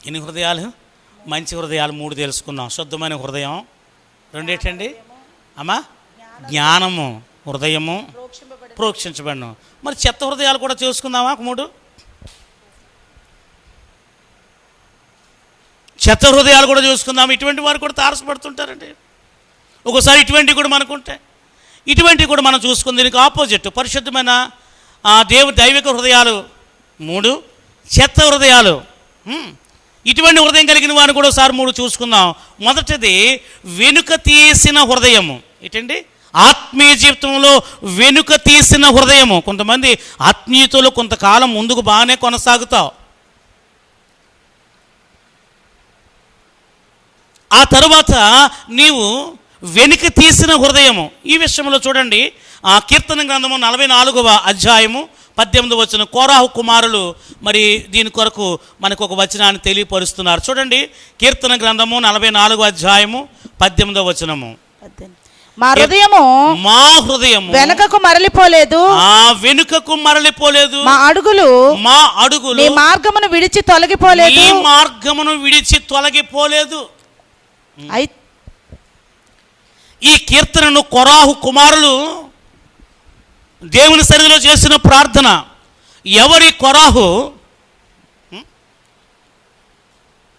ఎన్ని హృదయాలు? మంచి హృదయాలు 3 తెలుసుకున్నాం. శుద్ధమైన హృదయం, రెండేటండి అమ్మా, జ్ఞానము హృదయము, ప్రోక్షించబడను. మరి చెత్త హృదయాలు కూడా చూసుకుందామా? 3 చెత్త హృదయాలు కూడా చూసుకుందాం. ఇటువంటి వారు కూడా తారసపడుతుంటారండి. ఒకసారి ఇటువంటివి కూడా మనకుంటాయి, ఇటువంటివి కూడా మనం చూసుకుంది. దీనికి ఆపోజిట్ పరిశుద్ధమైన దైవిక హృదయాలు 3, చెత్త హృదయాలు. ఇటువంటి హృదయం కలిగిన వారిని కూడా ఒకసారి 3 చూసుకుందాం. మొదటిది వెనుక తీసిన హృదయము. ఏంటండి? ఆత్మీయ జీవితంలో వెనుక తీసిన హృదయము. కొంతమంది ఆత్మీయతలో కొంతకాలం ముందుకు బాగానే కొనసాగుతావు, ఆ తర్వాత నీవు వెనుక తీసిన హృదయము. ఈ విషయంలో చూడండి, కీర్తన గ్రంథము 44వ అధ్యాయము 18వ వచనం. కోరాహు కుమారులు మరి దీని కొరకు మనకు ఒక వచనాన్ని తెలియపరుస్తున్నారు. చూడండి, కీర్తన గ్రంథము 44వ అధ్యాయము 18వ వచనము. మా హృదయము వెనుకకు మరలిపోలేదు, వెనుకకు మరలిపోలేదు. మా అడుగులు నీ మార్గమును విడిచి తొలగిపోలేదు, నీ మార్గమును విడిచి తొలగిపోలేదు. ఈ కీర్తనను కొరాహు కుమారులు దేవుని సన్నిధిలో చేసిన ప్రార్థన. ఎవరి కొరాహు?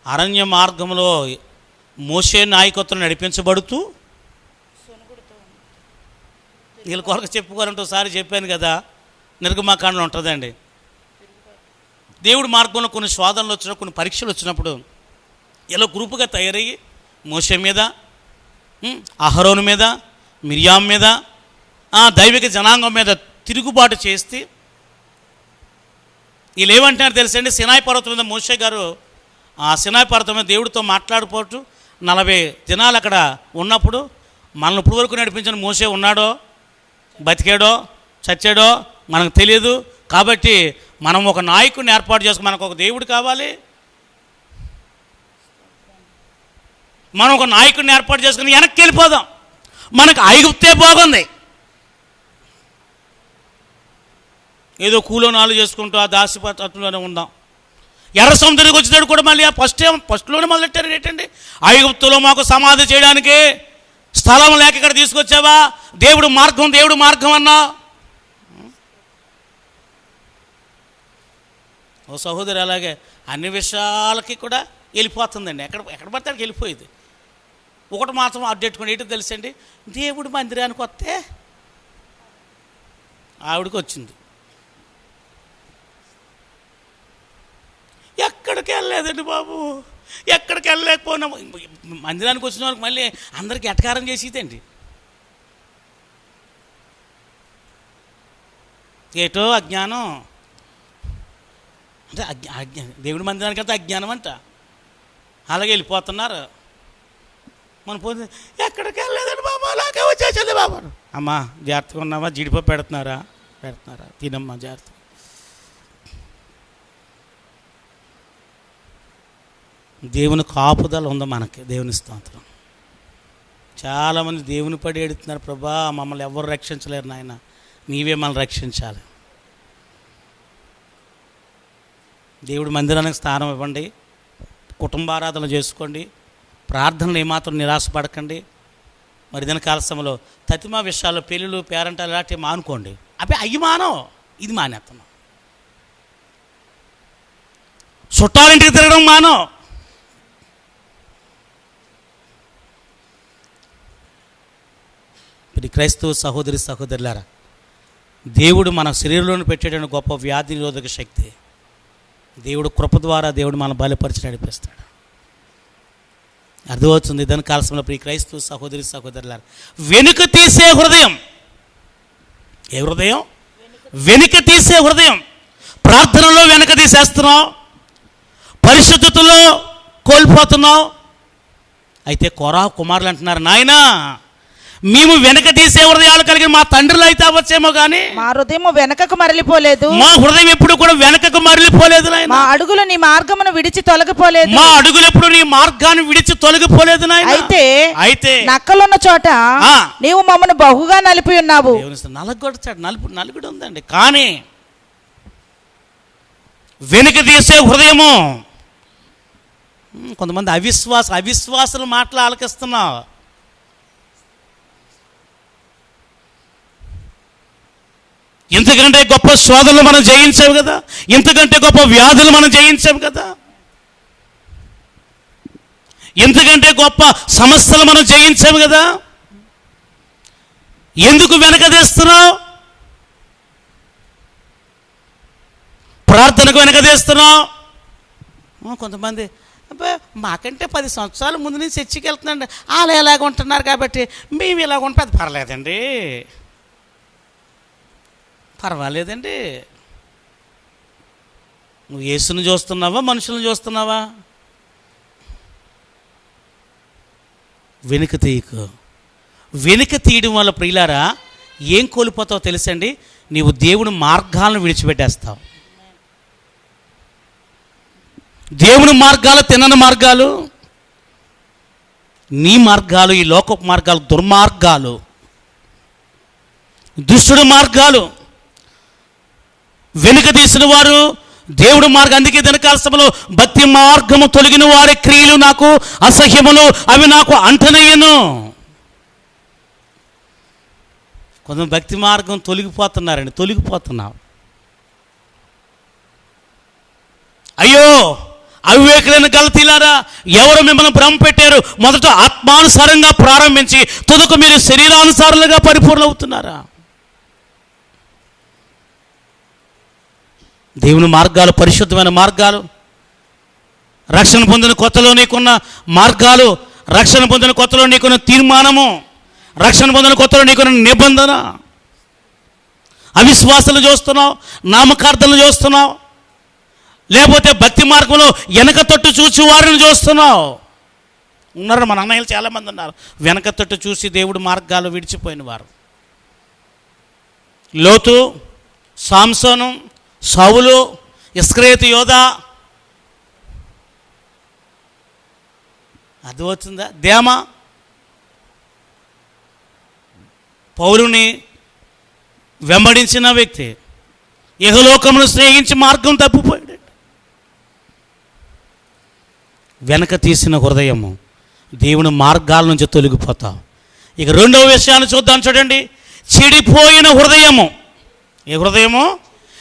అరణ్య మార్గంలో మోషే నాయకత్వం నడిపించబడుతూ, వీళ్ళ కొరకు చెప్పుకోవాలంటే ఒకసారి చెప్పాను కదా, నిర్గమాకాండలో ఉంటుందండి. దేవుడి మార్గంలో కొన్ని శోధనలు వచ్చినప్పుడు, కొన్ని పరీక్షలు వచ్చినప్పుడు ఇలా గ్రూపుగా తయారయ్యి మోషే మీద, అహరోను మీద, మిరియాం మీద, దైవిక జనాంగం మీద తిరుగుబాటు చేస్తే వీళ్ళు ఏమంటున్నారు తెలుసండి? సినాయి పర్వతం మీద మోషే గారు ఆ సినాయి పర్వతం మీద దేవుడితో మాట్లాడిపోతూ 40 దినాలు అక్కడ ఉన్నప్పుడు మనల్ని ఇప్పుడు వరకు నడిపించిన మోషే ఉన్నాడో, బతికాడో, చచ్చాడో మనకు తెలియదు. కాబట్టి మనం ఒక నాయకుడిని ఏర్పాటు చేసుకుని, మనకు ఒక దేవుడు కావాలి, మనం ఒక నాయకుడిని ఏర్పాటు చేసుకుని వెనక్కి వెళ్ళిపోదాం. మనకు ఐగుప్తే బాగుంది, ఏదో కూలో నాలు చేసుకుంటూ ఆ దాసిపత్రంలోనే ఉందాం. ఎర్ర సముద్రానికి వచ్చేటప్పుడు కూడా మళ్ళీ ఫస్ట్లోనే మొదలెట్టారు ఏంటండి? ఐగుప్తులో మాకు సమాధి చేయడానికి స్థలం లేక ఇక్కడ తీసుకొచ్చావా? దేవుడు మార్గం అన్నా. ఓ సహోదరు అలాగే అన్ని విషయాలకి కూడా వెళ్ళిపోతుందండి. ఎక్కడ పడితే అక్కడికి వెళ్ళిపోయేది. ఒకటి మాత్రం అడ్డెట్టుకుని ఏంటో తెలుసండి, దేవుడు మందిరానికి వస్తే ఆవిడకి వచ్చింది. ఎక్కడికి వెళ్ళలేదండి బాబు, ఎక్కడికి వెళ్ళలేకపోయినా మందిరానికి వచ్చిన వాళ్ళకి మళ్ళీ అందరికీ ఎటకారం చేసేదండి. ఏటో అజ్ఞానం అంటే దేవుడి మందిరానికి వెళ్తే అజ్ఞానం అంట. అలాగే వెళ్ళిపోతున్నారు. మనం పోతే ఎక్కడికి వెళ్ళలేదండి బాబా, అలాగే వచ్చేసింది బాబా. అమ్మా జాగ్రత్తగా ఉన్నామా? జీడిపప్పు పెడుతున్నారా? తినమ్మా జాగ్రత్త. దేవుని కాపుదల ఉందా మనకి? దేవుని స్తోత్రం. చాలామంది దేవుని పడి ఎడుతున్నారు, ప్రభా మమ్మల్ని ఎవరు రక్షించలేరు నాయన, నీవే మనల్ని రక్షించాలి. దేవుడి మందిరానికి స్థానం ఇవ్వండి, కుటుంబారాధన చేసుకోండి, ప్రార్థనలు ఏమాత్రం నిరాశపడకండి. మరి దీని కాలశంలో తతిమా విషయాల్లో పెళ్ళిళ్ళు, పేరంటాలు ఇలాంటివి మానుకోండి. అవి మానవు, ఇది మానేస్తున్నాం. చుట్టాలింటికి తిరగడం మానవు. మరి క్రైస్తవ సహోదరులారా, దేవుడు మన శరీరంలో పెట్టేటువంటి గొప్ప వ్యాధి నిరోధక శక్తి. దేవుడు కృప ద్వారా దేవుడు మన బలపరిచి నడిపిస్తాడు. అర్థమవుతుంది? దాని కాలశంలో ప్రియ క్రైస్తవ సహోదరులారా, వెనుక తీసే హృదయం. ఏ హృదయం? వెనుక తీసే హృదయం. ప్రార్థనలో వెనుక తీసేస్తున్నావు, పరిశుద్ధతలో కోల్పోతున్నావు. అయితే కొరాహు కుమారులు అంటున్నారు, నాయనా మేము వెనక తీసే హృదయాలు కలిగిన మా తండ్రులు అయితే అవ్వచ్చేమో కానీ మా హృదయం వెనకకు మరలిపోలేదు. మా హృదయం ఎప్పుడు కూడా వెనకకు మరలిపోలేదు నాయన. మా అడుగులు నీ మార్గమును విడిచి తొలగిపోలేదు. మా అడుగులు ఎప్పుడు నీ మార్గాన్ని విడిచి తొలగిపోలేదు నాయన. అయితే నక్కలున్న చోట నీవు మమ్మల్ని బహుగా నలిపి ఉన్నావు. నలగొడతాడు, నలుగుడు ఉందండి. కానీ వెనుక తీసే హృదయము. కొంతమంది అవిశ్వాసులు మాటలు ఆలకిస్తున్నావు. ఇంతకంటే గొప్ప శోధనలు మనం జయించాము కదా, ఇంతకంటే గొప్ప వ్యాధులు మనం జయించాము కదా, ఇంతకంటే గొప్ప సమస్యలు మనం జయించాము కదా. ఎందుకు వెనకదీస్తున్నావు? ప్రార్థనకు వెనకదీస్తున్నావు. కొంతమంది మాకంటే 10 సంవత్సరాల ముందు నుంచి చర్చికి వెళ్తున్నాండి, వాళ్ళు ఎలాగ ఉంటున్నారు కాబట్టి మేము ఇలాగ ఉంటే అది పర్లేదండి. పర్వాలేదండి. నువ్వు యేసుని చూస్తున్నావా, మనుషులను చూస్తున్నావా? వెనుక తీయకు. వెనుక తీయడం వల్ల ప్రియులారా ఏం కోల్పోతావో తెలుసండి? నీవు దేవుని మార్గాలను విడిచిపెట్టేస్తావు. దేవుని మార్గాలు తినని మార్గాలు, నీ మార్గాలు, ఈ లోకపు మార్గాలు దుర్మార్గాలు, దుష్టుడి మార్గాలు. వెనుక తీసిన వారు దేవుడు మార్గం. అందుకే దినకాలశంలో భక్తి మార్గము తొలగిన వారి క్రియలు నాకు అసహ్యములు, అవి నాకు అంటనయ్యను. కొంత భక్తి మార్గం తొలగిపోతున్నారు. అయ్యో అవివేకులైన గలతీలారా, ఎవరు మిమ్మల్ని భ్రమ పెట్టారు? మొదట ఆత్మానుసారంగా ప్రారంభించి తుదకు మీరు శరీరానుసారులుగా పరిపూర్ణవుతున్నారా? దేవుని మార్గాలు పరిశుద్ధమైన మార్గాలు, రక్షణ పొందిన కొత్తలో నీకున్న మార్గాలు, రక్షణ పొందిన కొత్తలో నీకున్న తీర్మానము, రక్షణ పొందిన కొత్తలో నీకున్న నిబంధన. అవిశ్వాసాలు చూస్తున్నావు, నామకార్థాలు చూస్తున్నావు, లేకపోతే భక్తి మార్గంలో వెనక తట్టు చూసి వారిని చూస్తున్నావు. ఉన్నారు మన అన్నయ్యలు చాలామంది ఉన్నారు, వెనక తట్టు చూసి దేవుడి మార్గాలు విడిచిపోయిన వారు. లోతు, సాంసోను, సౌలు, ఇస్కరియోతు యోధా, అది వచ్చిందా? దేమా పౌలుని వెంబడించిన వ్యక్తి ఇహలోకమును స్నేహించి మార్గం తప్పిపోయాడు. వెనక తీసిన హృదయము, దేవుని మార్గాల నుంచి తొలగిపోతాం. ఇక రెండవ విషయాన్ని చూద్దాం. చూడండి, చెడిపోయిన హృదయము. ఏ హృదయము?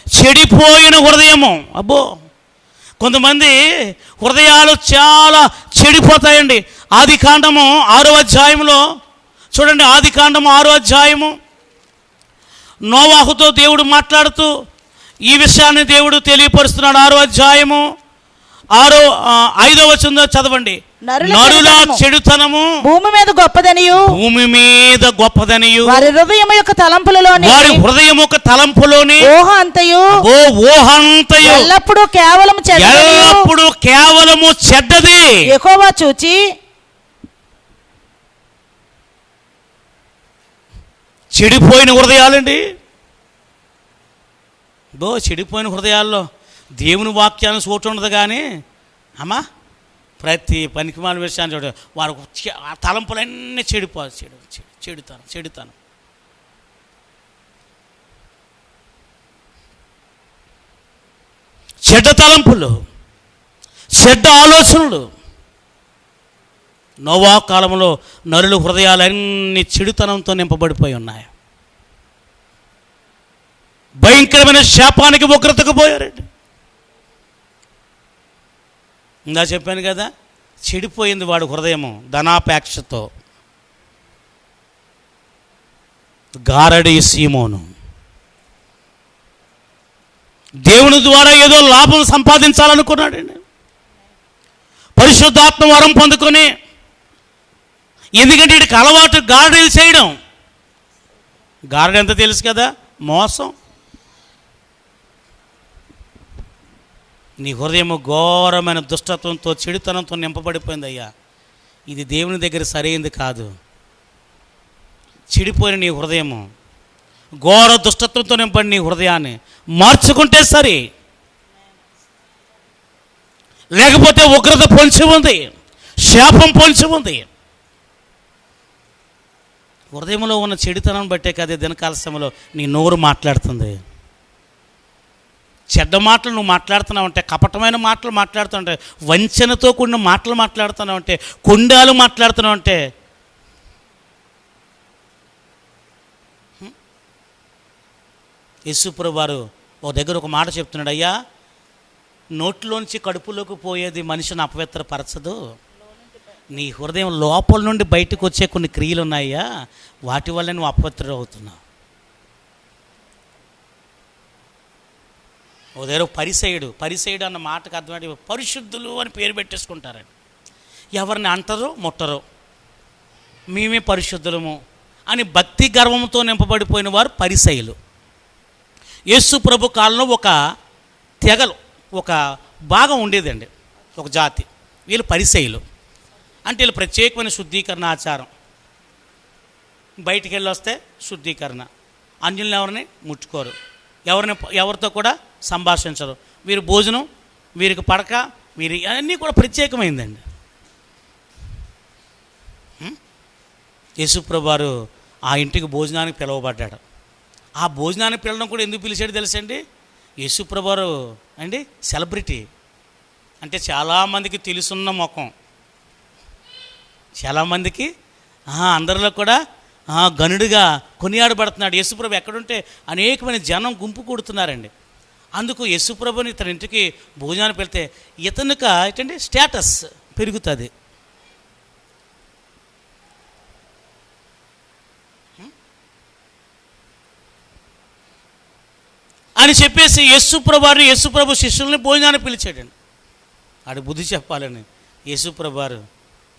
చెడిపోయిన హృదయము. అబ్బో, కొంతమంది హృదయాలు చాలా చెడిపోతాయండి. ఆదికాండము 6వ అధ్యాయంలో చూడండి, ఆదికాండము 6వ అధ్యాయము నోవాహుతో దేవుడు మాట్లాడుతూ ఈ విషయాన్ని దేవుడు తెలియపరుస్తున్నాడు. 6వ అధ్యాయము 5వ వచనం చదవండి. నరుల చెడుతనము భూమి మీద గొప్పదనియు వారి హృదయం యొక్క తలంపులోని ఊహ అంతయు ఎల్లప్పుడూ కేవలము చెడ్డది యెహోవా చూచి. చెడిపోయిన హృదయాలండి. చెడిపోయిన హృదయాల్లో దేవుని వాక్యాన్ని చోటు ఉండదు. కానీ అమ్మా, ప్రతి పనికిమాలిన విషయాన్ని చూడ వారు తలంపులన్నీ చెడుతాను. చెడ్డ తలంపులు, చెడ్డ ఆలోచనలు. నోవా కాలంలో నరుల హృదయాలన్నీ చెడుతనంతో నింపబడిపోయి ఉన్నాయి. భయంకరమైన శాపానికి ఉగ్రతకు పోయారండి. ఇందా చెప్పాను కదా, చెడిపోయింది వాడు హృదయము ధనాపేక్షతో. గారడి సీమోను దేవుని ద్వారా ఏదో లాభం సంపాదించాలనుకున్నాడండి. పరిశుద్ధాత్మ వరం పొందుకొని, ఎందుకంటే వీడికి అలవాటు గారడీలు చేయడం. గారడి ఎంత తెలుసు కదా, మోసం. నీ హృదయము ఘోరమైన దుష్టత్వంతో చెడుతనంతో నింపబడిపోయింది. అయ్యా, ఇది దేవుని దగ్గర సరైనది కాదు. చెడిపోయిన నీ హృదయము, ఘోర దుష్టత్వంతో నింపడి నీ హృదయాన్ని మార్చుకుంటే సరి. లేకపోతే ఉగ్రత పొంచి ఉంది, శాపం పొంచి ఉంది. హృదయంలో ఉన్న చెడుతనం బట్టే కదా దినకాల సమయంలో నీ నోరు మాట్లాడుతుంది. చెడ్డ మాటలు నువ్వు మాట్లాడుతున్నావు అంటే, కపటమైన మాటలు మాట్లాడుతూ ఉంటే, వంచనతో కూడిన మాటలు మాట్లాడుతున్నావు అంటే, కొండాలు మాట్లాడుతున్నావు అంటే, యేసుప్రభువు వారు ఒక దగ్గర ఒక మాట చెప్తున్నాడు. అయ్యా, నోట్లోంచి కడుపులోకి పోయేది మనిషిని అపవిత్రపరచదు, నీ హృదయం లోపల నుండి బయటకు వచ్చే కొన్ని క్రియలు ఉన్నాయ్యా, వాటి వల్ల నువ్వు అపవిత్రుడు అవుతున్నావు. ఓ దగ్గర పరిసయుడు అన్న మాటకు అర్థమై పరిశుద్ధులు అని పేరు పెట్టేసుకుంటారండి. ఎవరిని అంటారో ముట్టరో మేమే పరిశుద్ధులము అని భక్తి గర్వంతో నింపబడిపోయిన వారు పరిసయులు. యేసు ప్రభు కాలంలో ఒక తెగలు, ఒక భాగం ఉండేదండి, ఒక జాతి. వీళ్ళు పరిసయులు అంటే వీళ్ళు ప్రత్యేకమైన శుద్ధీకరణ ఆచారం. బయటికి వెళ్ళి వస్తే శుద్ధీకరణ, అన్యులను ఎవరిని ముట్టుకోరు, ఎవరితో కూడా సంభాషించరు, వీరి భోజనం, వీరికి పడక, వీరి అన్నీ కూడా ప్రత్యేకమైందండి. యేసుప్రభు వారు ఆ ఇంటికి భోజనానికి పిలువబడ్డాడు. ఆ భోజనానికి పిలవడం కూడా ఎందుకు పిలిచాడు తెలుసండి? యేసుప్రభు వారు అండి సెలబ్రిటీ, అంటే చాలామందికి తెలుసున్న ముఖం, చాలామందికి అందరిలో కూడా గనుడిగా కొనియాడబడుతున్నాడు. యేసుప్రభు ఎక్కడుంటే అనేకమైన జనం గుంపు కూడుతున్నారండి. అందుకు యేసుప్రభుని ఇతని ఇంటికి భోజనానికి వెళ్తే ఇతనుక ఏంటంటే స్టేటస్ పెరుగుతుంది. అని చెప్పేసి యేసుప్రభు శిష్యుల్ని భోజనానికి పిలిచాడండి. ఆడి బుద్ధి చెప్పాలని. యేసుప్రభు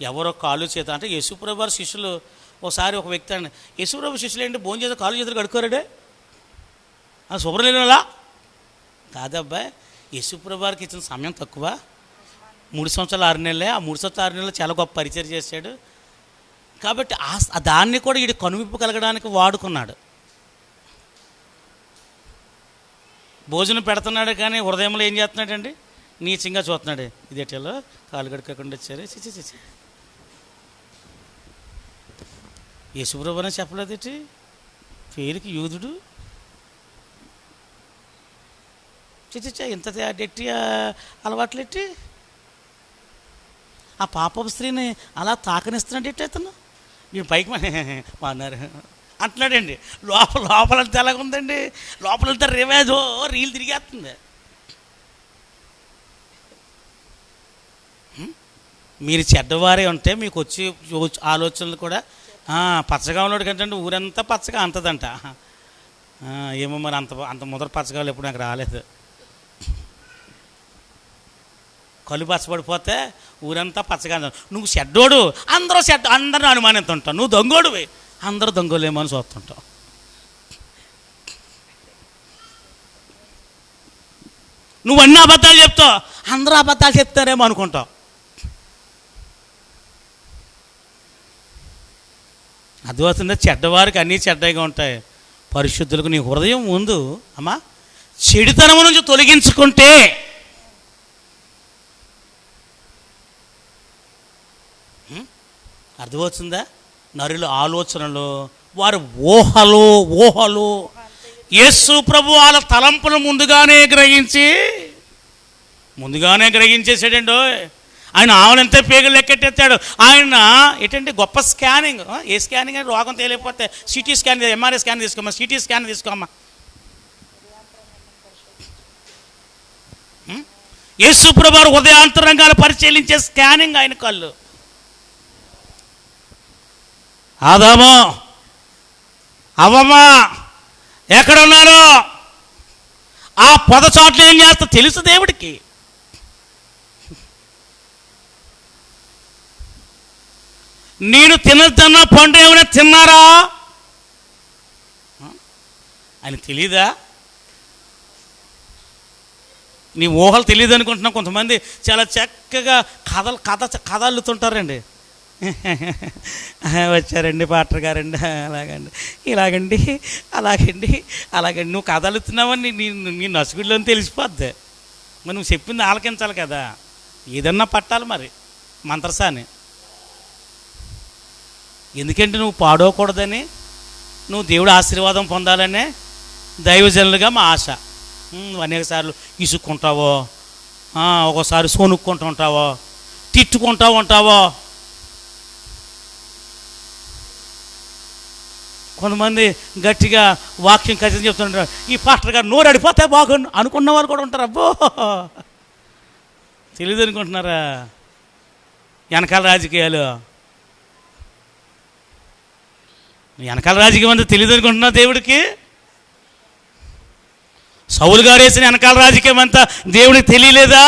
ఎవరో కాలు చేత అంటే యేసుప్రభు శిష్యులు ఒకసారి ఒక వ్యక్తి అండి, యేసుప్రభు శిష్యులు ఏంటి భోజనం చేత కాలు చేతులు కడుక్కోరాడే శుభ్రం లేనిలా కాదబ్బాయి. యేసుప్రభుకి ఇచ్చిన సమయం తక్కువ, 3 సంవత్సరాలు 6 నెలలే. ఆ 3 సంవత్సరాలు 6 నెలలు చాలా గొప్ప పరిచయం చేశాడు కాబట్టి దాన్ని కూడా వీడి కనువిప్పు కలగడానికి వాడుకున్నాడు. భోజనం పెడుతున్నాడు కానీ హృదయంలో ఏం చేస్తున్నాడండి, నీచంగా చూస్తున్నాడు. ఇదేటలో కాలు గడుకోకుండా వచ్చారు. చిచి యేసుప్రభు అని చెప్పలేదేటి, పేరుకి యూదుడు. చిచిచ్చా ఇంత డెట్టి అలవాట్లెట్టి ఆ పాపపు స్త్రీని అలా తాకనిస్తున్నాడు ఎట్టి అతను. నేను పైకి అన్నారు అంటున్నాడండి. లోపలంతా ఎలాగుందండి, లోపలంతా రివేజో రీల్ తిరిగేస్తుంది. మీరు చెడ్డవారే ఉంటే మీకు వచ్చే ఆలోచనలు కూడా పచ్చగా ఉన్నాడు కంటే ఊరంతా పచ్చగా అంతదంట. ఏమో మరి అంత మొదటి పచ్చగా ఎప్పుడు నాకు రాలేదు. కళ్ళు పచ్చబడిపోతే ఊరంతా పచ్చగా నువ్వు చెడ్డోడు అందరూ అనుమానిస్తుంటావు, నువ్వు దొంగోడువి అందరూ దొంగలేమో అని చూస్తుంటావు. నువ్వు అన్ని అబద్ధాలు చెప్తావు, అందరూ అబద్ధాలు చెప్తారేమో అనుకుంటావు. అర్థమవుతుందా? చెడ్డవారికి అన్నీ చెడ్డగా ఉంటాయి, పరిశుద్ధులకు నీ హృదయం ముందు అమ్మా చెడుతనము నుంచి తొలగించుకుంటే అర్థమవుతుందా? నరుల ఆలోచనలు, వారి ఊహలు యేసు ప్రభు వాళ్ళ తలంపులు ముందుగానే గ్రహించేసాడండో. ఆయన ఆవులంతా పేగులు లెక్కెట్టేస్తాడు. ఆయన ఏంటంటే గొప్ప స్కానింగ్. ఏ స్కానింగ్ అని రోగం తేలిపోతే సిటీ స్కాన్, ఎంఆర్ఐ స్కాన్ తీసుకోమ్మా, సిటీ స్కాన్ తీసుకోమ్మా. యేసు ప్రభు హృదయాంతరంగాలు పరిశీలించే స్కానింగ్ ఆయన కళ్ళు. ఆదాము అవ్వమ్మ ఎక్కడున్నారో ఆ పొదచాట్లు ఏం చేస్తా తెలుసు దేవుడికి. నేను తినద్దన్న పండు ఏమైనా తిన్నారా అని తెలీదా? నీ ఊహలు తెలియదు అనుకుంటున్నా. కొంతమంది చాలా చక్కగా కథ అల్లుతుంటారండి. వచ్చారండి పాటర్ గారండి, ఇలాగండి అలాగండి నువ్వు కథ అల్లుతున్నావని నీ నసుగుడిలోని తెలిసిపోద్ది. మరి నువ్వు చెప్పింది ఆలకించాలి కదా, ఏదన్నా పట్టాలి మరి మంత్రసాని. ఎందుకంటే నువ్వు పాడవకూడదని, నువ్వు దేవుడు ఆశీర్వాదం పొందాలనే దైవజనులుగా మా ఆశ. నువ్వు అనేక సార్లు ఇసుక్కుంటావో, ఒక్కోసారి సోనుక్కుంటూ ఉంటావో, తిట్టుకుంటూ ఉంటావో. కొంతమంది గట్టిగా వాక్యం ఖచ్చితంగా చెప్తుంటారు, ఈ పాస్టర్ గారు నోరు అడిపోతే బాగుండు అనుకున్న వాళ్ళు కూడా ఉంటారు. అబ్బో తెలియదు అనుకుంటున్నారా? వెనకాల రాజకీయాలు, వెనకాల రాజకీయం అంతా తెలియదు అనుకుంటున్నా దేవుడికి. సౌలు గారు వేసిన వెనకాల రాజకీయం అంతా దేవుడికి తెలియలేదా?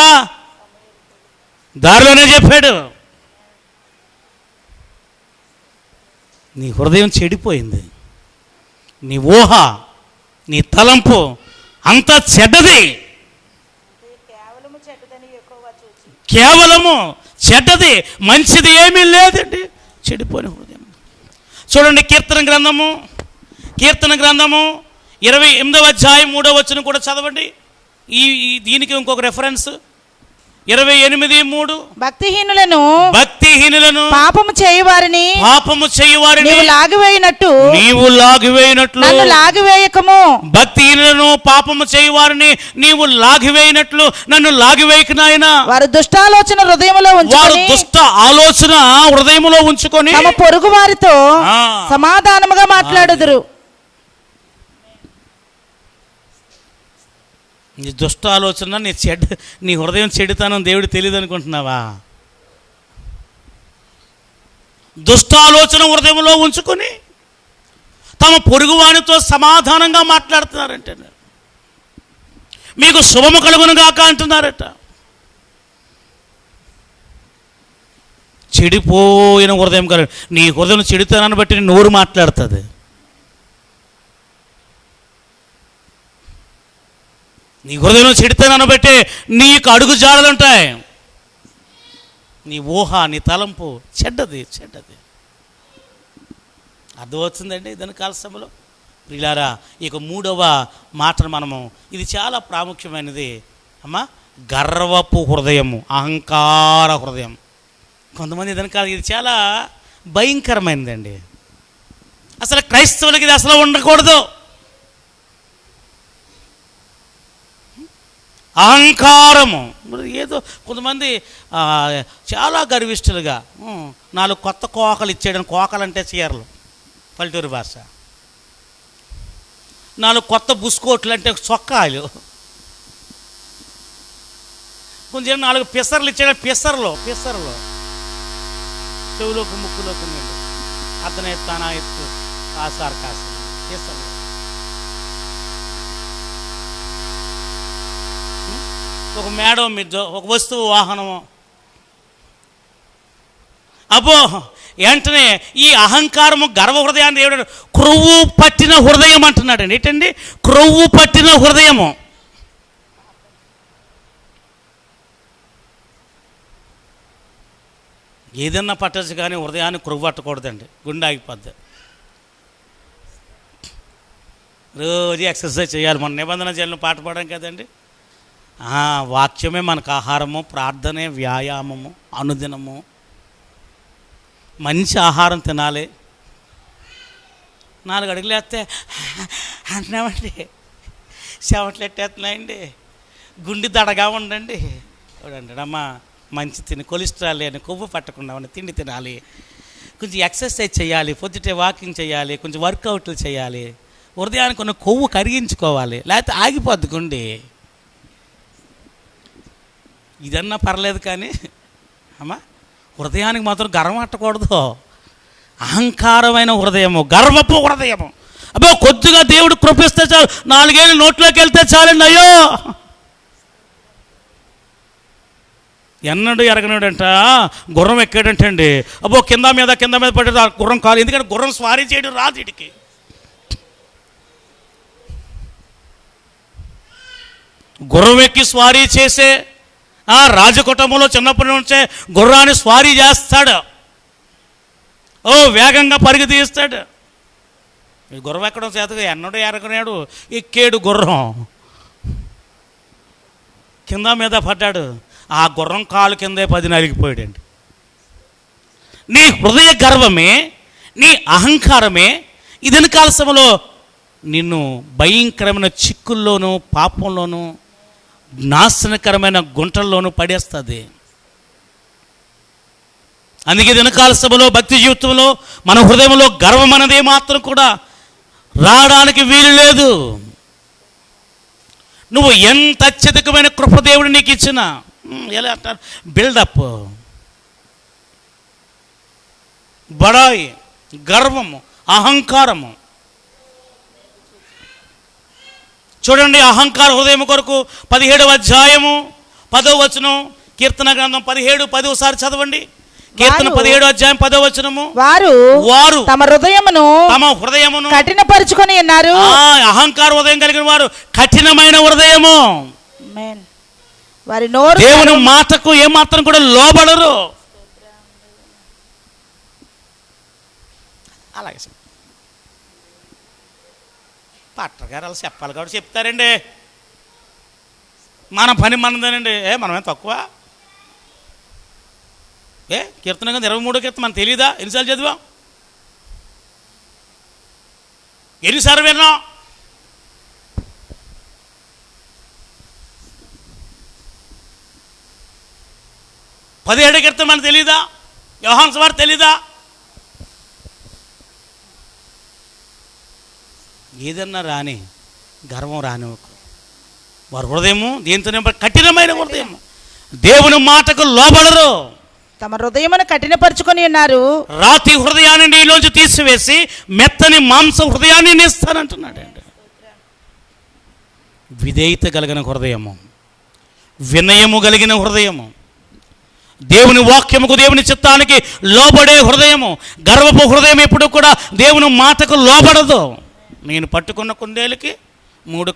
దారిలోనే చెప్పాడు. నీ హృదయం చెడిపోయింది, నీ ఊహ, నీ తలంపు అంతా చెడ్డది, కేవలము చెడ్డది, మంచిది ఏమీ లేదండి. చెడిపోయిన హృదయం. చూడండి కీర్తన గ్రంథము 28వ అధ్యాయం 3వ వచనం కూడా చదవండి. దీనికి ఇంకొక రెఫరెన్స్ 28:3 భక్తిహీనులను పాపము చేయువారిని నీవు లాగివేయినట్లు నన్ను లాగివేయకము. భక్తిహీనులను పాపము చేయువారిని నీవు లాగివేయినట్లు నన్ను లాగివేయకు నాయనా. వారు దుష్ట ఆలోచన హృదయములో ఉంచుకొని తమ పొరుగు వారితో సమాధానముగా మాట్లాడుదురు. నీ దుష్ట ఆలోచన నీ హృదయం చెడుతానని దేవుడు తెలియదు అనుకుంటున్నావా? దుష్ట ఆలోచన హృదయంలో ఉంచుకొని తమ పొరుగువానితో సమాధానంగా మాట్లాడుతున్నారంటే మీకు శుభము కలుగునుగాక అంటున్నారట. చెడిపోయిన హృదయం కలుగు. నీ హృదయం చెడుతానని బట్టి నోరు మాట్లాడుతుంది. నీ హృదయం చెడితేనని బట్టి నీకు అడుగు జాడలు ఉంటాయి. నీ ఊహ, నీ తలంపు చెడ్డది. అర్థమవుతుందండి దాని కాలశంలో ప్రియులారా. ఇక 3వ మాటను మనము, ఇది చాలా ప్రాముఖ్యమైనది అమ్మా, గర్వపు హృదయము, అహంకార హృదయం. కొంతమంది ఇది చాలా భయంకరమైనదండి. అసలు క్రైస్తవులకి ఇది అసలు ఉండకూడదు. అహంకారము. ఏదో కొంతమంది చాలా గర్విష్ఠులుగా 4 కొత్త కోకలు ఇచ్చేయడం. కోకలంటే చీరలు, పల్లెటూరు భాష. 4 కొత్త బుస్కోట్లు అంటే చొక్కాలు. కొంచెం 4 పిసర్లు ఇచ్చేయడం. పిసర్లో చెవులోకి ముక్కులోకి నీళ్ళు, అతనే తన ఎత్తు కాసారు పిసర్లు. ఒక మేడం మీద ఒక వస్తువు వాహనము. అబ్బో వెంటనే ఈ అహంకారము గర్వ హృదయాన్ని దేవుడు క్రొవ్వు పట్టిన హృదయం అంటున్నాడండి. ఏంటండి క్రొవ్వు పట్టిన హృదయము? ఏదన్నా పట్టచ్చు కానీ హృదయాన్ని క్రొవ్వు పట్టకూడదండి. గుండె ఆగిపోద్ది. రోజు ఎక్సర్సైజ్ చేయాలి. మన నిబంధన చేయాలని పాట పాడడం కదండి. వాక్యమే మనకు ఆహారము, ప్రార్థనే వ్యాయామము, అనుదినము మంచి ఆహారం తినాలి. 4 అడుగులు వేస్తే అంటున్నామండి, చెమటలు ఎట్టేస్తున్నాయండి, గుండె దడగా ఉండండి. చూడండి అమ్మా, మంచి తిని కొలెస్ట్రాల్ అని కొవ్వు పట్టకుండా ఉన్న తిండి తినాలి. కొంచెం ఎక్సర్సైజ్ చేయాలి, పొద్దుటే వాకింగ్ చేయాలి, కొంచెం వర్కౌట్లు చేయాలి. హృదయానికి కొన్ని కొవ్వు కరిగించుకోవాలి, లేకపోతే ఆగిపోద్ది గుండె. ఇదన్నా పర్లేదు కానీ అమ్మా హృదయానికి మాత్రం గర్వం అట్టకూడదు. అహంకారమైన హృదయము, గర్వపు హృదయము. అబ్బో కొద్దిగా దేవుడు కృపిస్తే చాలు, 4 ఏళ్ళు నోట్లోకి వెళ్తే చాలండి. అయ్యో ఎన్నడు ఎరగనాడంట గుర్రం ఎక్కాడంటే అండి. అబ్బో కింద మీద పడ్డాడు ఆ గుర్రం కాలు. ఎందుకంటే గుర్రం స్వారీ చేయడం రాదు వీడికి. గుర్రం ఎక్కి స్వారీ చేసే రాజకుటుంబంలో చిన్నప్పటి నుంచే గుర్రాన్ని స్వారీ చేస్తాడు. వేగంగా పరుగు తీస్తాడు. ఈ గుర్రం ఎక్కడం చేతగా ఎన్నడూ ఎరగనాడు. ఎక్కేడు గుర్రం, కింద మీద పడ్డాడు. ఆ గుర్రం కాలు కిందే 10 నలిగిపోయాడండి. నీ హృదయ గర్వమే, నీ అహంకారమే ఇదని కాలశంలో నిన్ను భయంకరమైన చిక్కుల్లోనూ, పాపంలోనూ, నాశనకరమైన గుంటల్లోనూ పడేస్తుంది. అందుకే దినకాల సభలో, భక్తి జీవితంలో మన హృదయంలో గర్వం అనేది మాత్రం కూడా రావడానికి వీలు లేదు. నువ్వు ఎంత అత్యధికమైన కృపదేవుడు నీకు ఇచ్చిన ఎలా అంటారు, బిల్డప్, బడాయి, గర్వము, అహంకారము. చూడండి, అహంకార హృదయం కొరకు 17వ అధ్యాయము 10వ వచనం, కీర్తన గ్రంథం 17:10 ఒకసారి చదవండి. కీర్తన 17వ అధ్యాయం 10వ వచనము. వారు తమ హృదయమును కఠినపరుచుకొని ఉన్నారు. అహంకార హృదయం కలిగిన వారు కఠినమైన హృదయము. వారి నోరు దేవుని మాటకు ఏమాత్రం కూడా లోబడరు. అలాగే పాస్టర్ గారు అలా చెప్పాలి కాబట్టి చెప్తారండి. మన పని మనదేనండి. మనమేం తక్కువ? కీర్తన గ్రంథం 23వ కీర్తన మనకు తెలీదా? ఎన్నిసార్లు చదివాం, ఎన్నిసార్లు విన్నాం? పదిహేడు కీర్తన మనకు తెలీదా? యోహాను సువార్త తెలీదా? ఏదన్నా రాని గర్వం రాని వారి హృదయము దేంతో కఠినమైన హృదయం, దేవుని మాటకు లోబడరు, తమ హృదయమును కఠినపరుచుకొని ఉన్నారు. రాతి హృదయాన్ని నీలోంచి తీసివేసి మెత్తని మాంస హృదయాన్ని నేస్తానంటున్నాడు అండి. విధేయత కలిగిన హృదయము, వినయము కలిగిన హృదయము, దేవుని వాక్యముకు దేవుని చిత్తానికి లోబడే హృదయము. గర్వపు హృదయం ఎప్పుడు కూడా దేవుని మాటకు లోబడదు. నేను పట్టుకున్న కుందేలుకి 3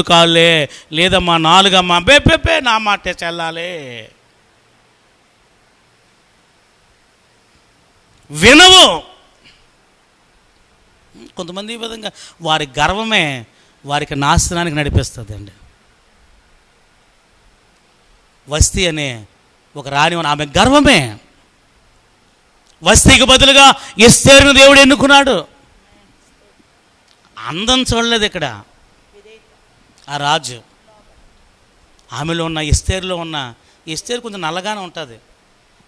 కాళ్ళే లేదమ్మా 4 అమ్మా, బే నా మాటే చెల్లాలి. వినవు. కొంతమంది ఈ విధంగా వారి గర్వమే వారికి నాశనానికి నడిపిస్తుంది అండి. వస్తీ అనే ఒక రాణి ఆమె గర్వమే. వస్తీకి బదులుగా ఎస్తేరును దేవుడు ఎన్నుకున్నాడు. అందం చూడలేదు ఇక్కడ ఆ రాజు. ఆమెలో ఉన్న ఎస్తేరులో ఉన్న ఎస్తేరు కొంచెం నల్లగానే ఉంటుంది.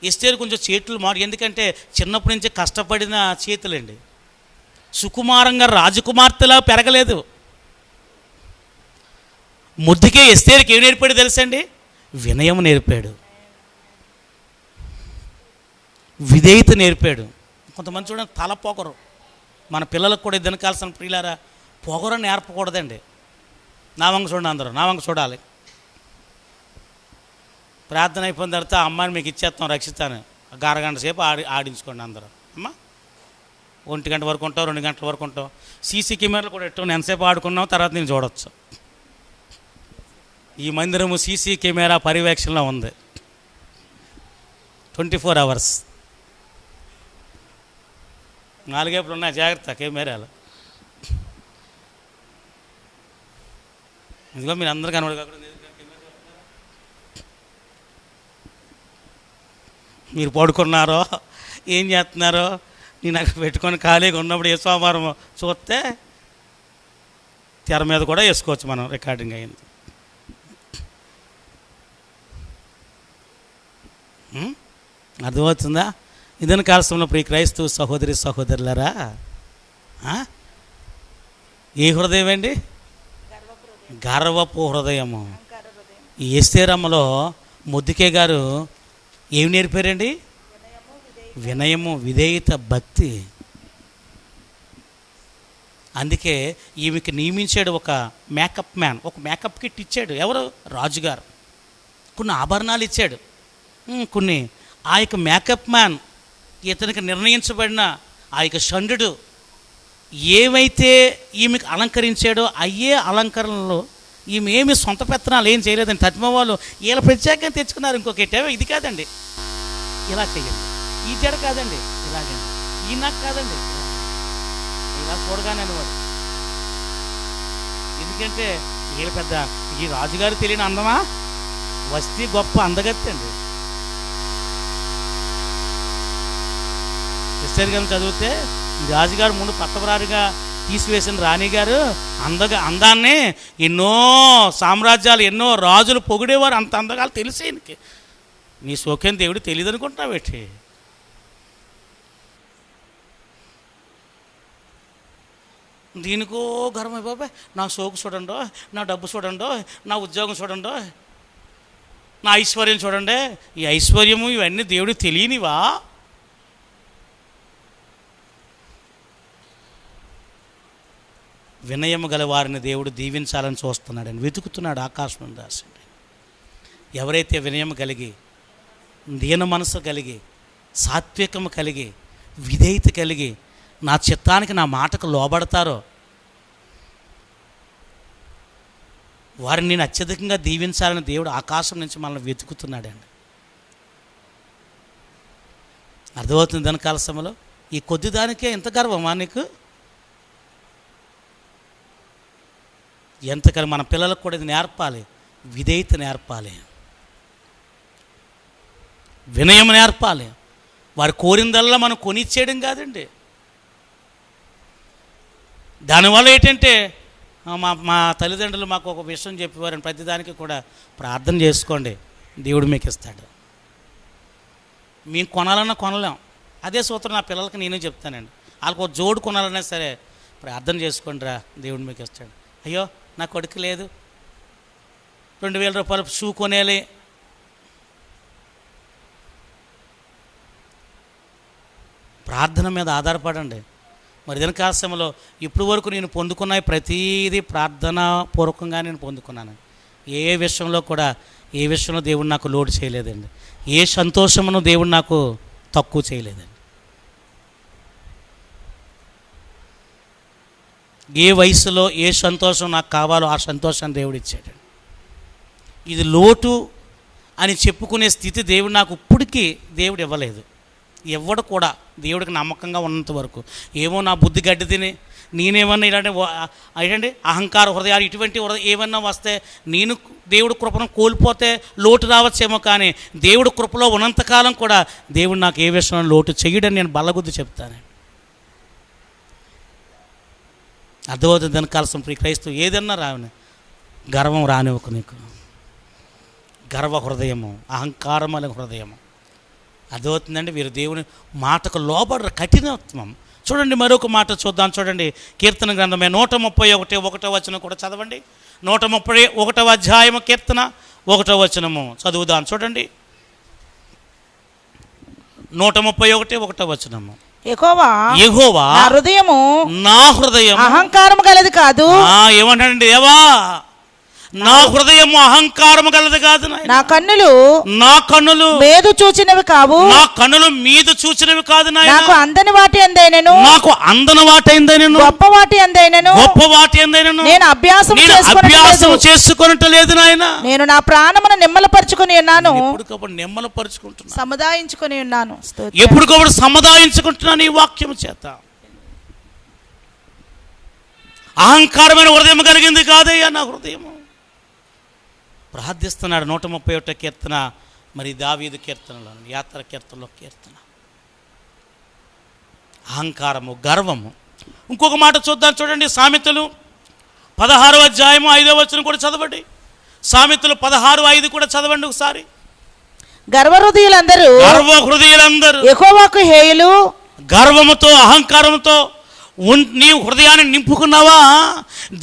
ఎస్తేరు కొంచెం చేతులు ఎందుకంటే చిన్నప్పటి నుంచే కష్టపడిన చేతులండి. సుకుమారంగా రాజకుమార్తెలా పెరగలేదు. ముద్దుకే ఎస్తేరుకి ఏం నేర్పాడు తెలుసండి? వినయం నేర్పాడు, విధేయత నేర్పాడు. కొంతమంది చూడండి తల పొగరు. మన పిల్లలకు కూడా ఇద్దరు కాల్సిన ప్రియులారా, పొగరు నేర్పకూడదండి. నా వంక చూడండి, అందరూ నా వంక చూడాలి. ప్రార్థన అయిపోయిన తర్వాత అమ్మాయిని మీకు ఇచ్చేస్తాం, రక్షిస్తాను, ఒక అరగంట సేపు ఆడించుకోండి అందరూ. అమ్మ 1 గంట వరకు ఉంటావు, 2 గంటల వరకు ఉంటావు. సీసీ కెమెరాలు కూడా ఎట్టు ఎంతసేపు ఆడుకున్నావు, తర్వాత నేను చూడవచ్చు. ఈ మందిరము సీసీ కెమెరా పర్యవేక్షణలో ఉంది 24 hours. 4 వైపులు ఉన్నాయి, జాగ్రత్త కెమెరాలు. ఇదిగో మీరు అందరూ కనబడి మీరు పడుకున్నారో ఏం చేస్తున్నారో నేను అక్కడ పెట్టుకొని ఖాళీగా ఉన్నప్పుడు ఏ సోమవారం చూస్తే తెర మీద కూడా వేసుకోవచ్చు మనం, రికార్డింగ్ అయింది. అర్థమవుతుందా? ఇదని కాలంలో ప్రియ క్రైస్తవ సహోదరి సహోదరులారా, ఏ హృదయం అండి? గర్వపు హృదయము. ఈ ఎస్తేరమ్మలో మొద్దుకే గారు ఏమి నేర్పారండి? వినయము, విధేయత, భక్తి. అందుకే ఈమెకి నియమించాడు ఒక మేకప్ మ్యాన్, ఒక మేకప్ కిట్ ఇచ్చాడు. ఎవరు? రాజుగారు. కొన్ని ఆభరణాలు ఇచ్చాడు. కొన్ని ఆ యొక్క మేకప్ మ్యాన్ ఇతనికి నిర్ణయించబడిన ఆ యొక్క షండు ఏమైతే ఈమెకు అలంకరించాడో అయ్యే అలంకరణలో ఈమె ఏమి సొంత పెత్తనాలు ఏం చేయలేదండి. తత్మ వాళ్ళు వీళ్ళ ప్రత్యేకంగా తెచ్చుకున్నారు. ఇంకొకటి ఇది కాదండి, ఇలా చెయ్యండి, ఈ జడ కాదండి, ఇలాగండి, ఈ నాకు కాదండి, ఇలా చూడగానే వాడు. ఎందుకంటే వీళ్ళ పెద్ద ఈ రాజుగారు తెలియని అందమా? వస్తీ గొప్ప అందగత్తి అండి. ఎస్తేరు గారిని చదివితే ఈ రాజుగారు ముందు పట్టపురారుగా తీసివేసిన రాణిగారు అందాన్ని ఎన్నో సామ్రాజ్యాలు, ఎన్నో రాజులు పొగిడేవారు. అంత అందగాలు తెలిసే నీ సోకేం దేవుడు తెలియదు అనుకుంటున్నావేటి? దీనికో గర్వం బాబాయ్, నా సోకు చూడండో, నా డబ్బు చూడండో, నా ఉద్యోగం చూడండో, నా ఐశ్వర్యం చూడండి. ఈ ఐశ్వర్యము ఇవన్నీ దేవుడికి తెలియనివా? వినయము గల వారిని దేవుడు దీవించాలని చూస్తున్నాడని వెతుకుతున్నాడు. ఆకాశం దాసండి. ఎవరైతే వినయము కలిగి, దీన మనసు కలిగి, సాత్వికము కలిగి, విధేయత కలిగి నా చిత్తానికి, నా మాటకు లోబడతారో వారిని నేను అత్యధికంగా దీవించాలని దేవుడు ఆకాశం నుంచి మనల్ని వెతుకుతున్నాడండి. అర్థమవుతుంది దాని కాల సమయంలో? ఈ కొద్ది దానికే ఎంత గర్వమా నీకు? ఎంతకని మన పిల్లలకు కూడా ఇది నేర్పాలి, విధేయత నేర్పాలి. వినయం నేర్పాలి. వారు కోరిందల్లా మనం కొనిచ్చేయడం కాదండి. దానివల్ల ఏంటంటే మా తల్లిదండ్రులు మాకు ఒక విషయం చెప్పేవారని, ప్రతిదానికి కూడా ప్రార్థన చేసుకోండి, దేవుడు మీకు ఇస్తాడు. మేము కొనాలన్నా కొనలేం. అదే సూత్రం నా పిల్లలకి నేను చెప్తానండి. వాళ్ళకి ఒక జోడు కొనాలన్నా సరే ప్రార్థన చేసుకోండి రా, దేవుడు మీకు ఇస్తాడు. అయ్యో నా కొడుకు లేదు, 2000 రూపాయలు షూ కొనేయాలి, ప్రార్థన మీద ఆధారపడండి. మరి దినకాల సమయంలో ఇప్పటి వరకు నేను పొందుకున్న ప్రతీది ప్రార్థనా పూర్వకంగా నేను పొందుకున్నాను. ఏ విషయంలో కూడా ఏ విషయంలో దేవుడు నాకు లోటు చేయలేదండి. ఏ సంతోషమును దేవుడు నాకు తక్కువ చేయలేదండి. ఏ వయసులో ఏ సంతోషం నాకు కావాలో ఆ సంతోషాన్ని దేవుడు ఇచ్చాడండి. ఇది లోటు అని చెప్పుకునే స్థితి దేవుడు నాకు ఇప్పటికీ దేవుడు ఇవ్వలేదు. ఎవడు కూడా దేవుడికి నమ్మకంగా ఉన్నంత వరకు. ఏమో నా బుద్ధి గడ్డి తిని నేనేమన్నా ఇలాంటి అహంకార హృదయాలు ఇటువంటి ఏమన్నా వస్తే నేను దేవుడి కృపను కోల్పోతే లోటు రావచ్చేమో, కానీ దేవుడి కృపలో ఉన్నంతకాలం కూడా దేవుడు నాకు ఏ విషయంలో లోటు చేయడని నేను బల్లగుద్ది చెప్తాను. అర్థమవుతుంది. దాని కాల్సం ప్రియ క్రైస్తవు ఏదన్నా రావని గర్వం రానివ్వకు. నీకు గర్వ హృదయము, అహంకారం అనే హృదయము అర్థమవుతుందండి. వీరు దేవుని మాటకు లోబడరు, కఠినత్వం. చూడండి మరొక మాట చూద్దాం. చూడండి కీర్తన గ్రంథమే 131 వచనం కూడా చదవండి. 131 అధ్యాయము కీర్తన 1 వచనము చదువుదాం. చూడండి 131 వచనము. యెహోవా నా హృదయము అహంకారము గలది కాదు. ఏమంటాడండి? దేవా నా హృదయము అహంకారము గలది కాదు. నా కన్నులు మేదు చూచినవి కావు. నా కన్నులు మీదు చూచినవి కాదు. నాకు అందని వాటి అందైనను, నాకు అందని వాటి అందైనను, గొప్ప వాటి అందైనను, నేను అభ్యాసం చేసుకొనట్లేదు నాయన. నేను నా ప్రాణమును నిమ్మలపరుచుకొని ఉన్నాను. ఎప్పటికప్పుడు నిమ్మలపరుచుకుంటున్నాను, సముదాయించుకొని ఉన్నాను. ఎప్పటికప్పుడు సముదాయించుకుంటున్నాను ఈ వాక్యము చేత. అహంకారమైన హృదయం కలిగింది కాదయ్యా నా హృదయము. ప్రార్థిస్తున్నాడు 131 కీర్తన, మరి దావీదు కీర్తనలో, యాత్ర కీర్తనలో కీర్తన. అహంకారము, గర్వము. ఇంకొక మాట చూద్దాం. చూడండి సామెతలు 16వ అధ్యాయము 5వ వచనం కూడా చదవండి. సామెతలు 16:5 కూడా చదవండి ఒకసారి. గర్వ హృదయులందరూ యెహోవాకు హేయులు. గర్వముతో అహంకారముతో నీవు హృదయాన్ని నింపుకున్నావా,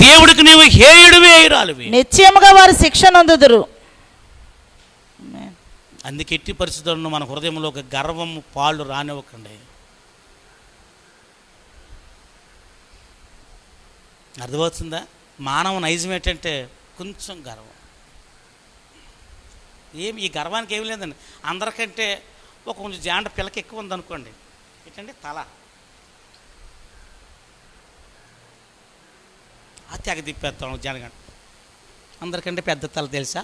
దేవుడికి నీవు హేయుడివి అయ్యాలివి. నిశ్చయముగా వారి శిక్ష నొందుదురు. అందుకే ఎట్టి పరిస్థితులను మన హృదయంలో ఒక గర్వము పాళ్ళు రానివ్వకండి. అర్థమవుతుందా? మానవ నైజం ఏంటంటే కొంచెం గర్వం. ఈ గర్వానికి ఏమి లేదండి. అందరికంటే ఒక కొంచెం జాండ పిల్లకి ఎక్కువ ఉందనుకోండి, ఏంటంటే తల తెగ తిప్పేస్తాం జనగంట. అందరికంటే పెద్ద తల తెలుసా?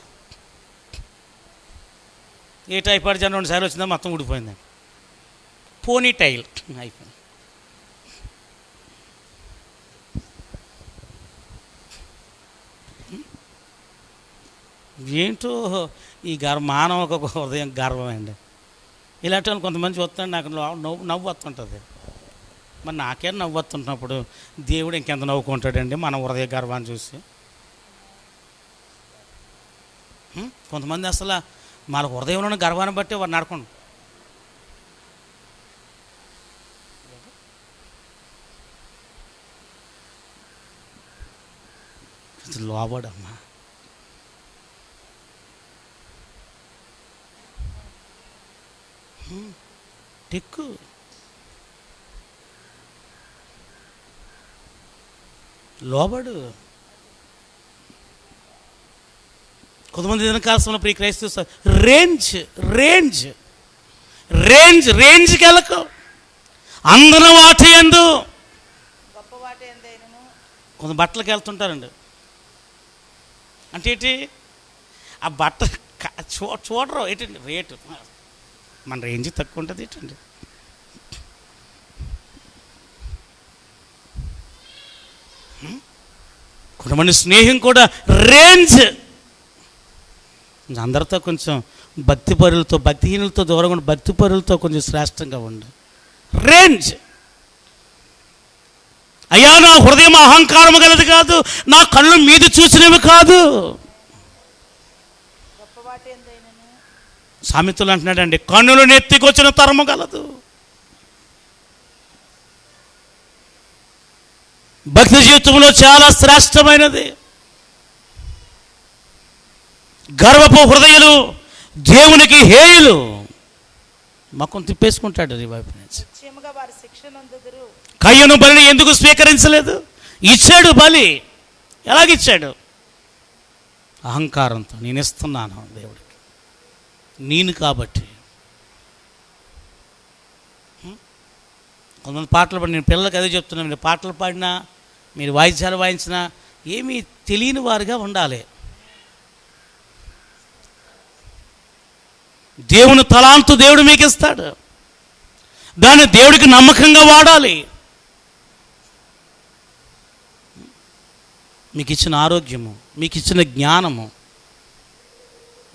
ఏ టైఫాయిడ్ జనం 2 సార్లు వచ్చిందో మొత్తం ఊడిపోయిందండి. పోనీ టైల్ అయిపోయింది. ఏంటో ఈ మానవ హృదయం గర్వం అండి. ఇలాంటి వాళ్ళు కొంతమంది చూస్తాను, నాకు నవ్వు వస్తుంటుంది. మరి నాకే నవ్వు వస్తుంటున్నప్పుడు దేవుడు ఇంకెంత నవ్వుకుంటాడండి మన హృదయ గర్వాన్ని చూసి. కొంతమంది అసలు మన హృదయంలోని గర్వాన్ని బట్టి వారు నడకండి. లోబడమ్మా. టెక్కు లోబడు. కొంతమంది దినకాల్సిన ప్రియ క్రైస్తవ రేంజ్కి వెళ్ళకు. అందన వాటి ఎందు కొంత బట్టలకి వెళ్తుంటారండి. అంటే ఏంటి? ఆ బట్ట చూడరు ఏంటండి రేటు, మన రేంజ్ తక్కువ ఉంటుంది ఏంటండి. కొంతమంది స్నేహం కూడా రేంజ్. అందరితో కొంచెం భక్తిపరులతో, భక్తిహీనులతో దూరంగా ఉండి భక్తిపరులతో కొంచెం శ్రేష్టంగా ఉండు. రేంజ్. అయ్యా నా హృదయం అహంకారం గలది కాదు, నా కళ్ళు మీది చూసినవి కాదు. సామెతలు అంటున్నాడండి, కన్నులు నెత్తికొచ్చిన తరము గలదు. భక్తి జీవితంలో చాలా శ్రేష్టమైనది. గర్వపు హృదయులు దేవునికి హేయులు. మొక్కం తిప్పేసుకుంటాడు ఈ వైపు నుంచి. కయ్యను బలిని ఎందుకు స్వీకరించలేదు? ఇచ్చాడు బలి. ఎలాగిచ్చాడు? అహంకారంతో. నేను ఇస్తున్నాను దేవుడికి, నేను కాబట్టి. కొంతమంది పాటలు పాడి, నేను పిల్లలకి అదే చెప్తున్నాను, మీరు పాటలు పాడినా, మీరు వాయిద్యాలు వాయించినా ఏమీ తెలియని వారుగా ఉండాలి. దేవుని తలాంతు దేవుడు మీకు ఇస్తాడు, దాన్ని దేవుడికి నమ్మకంగా వాడాలి. మీకు ఇచ్చిన ఆరోగ్యము, మీకు ఇచ్చిన జ్ఞానము,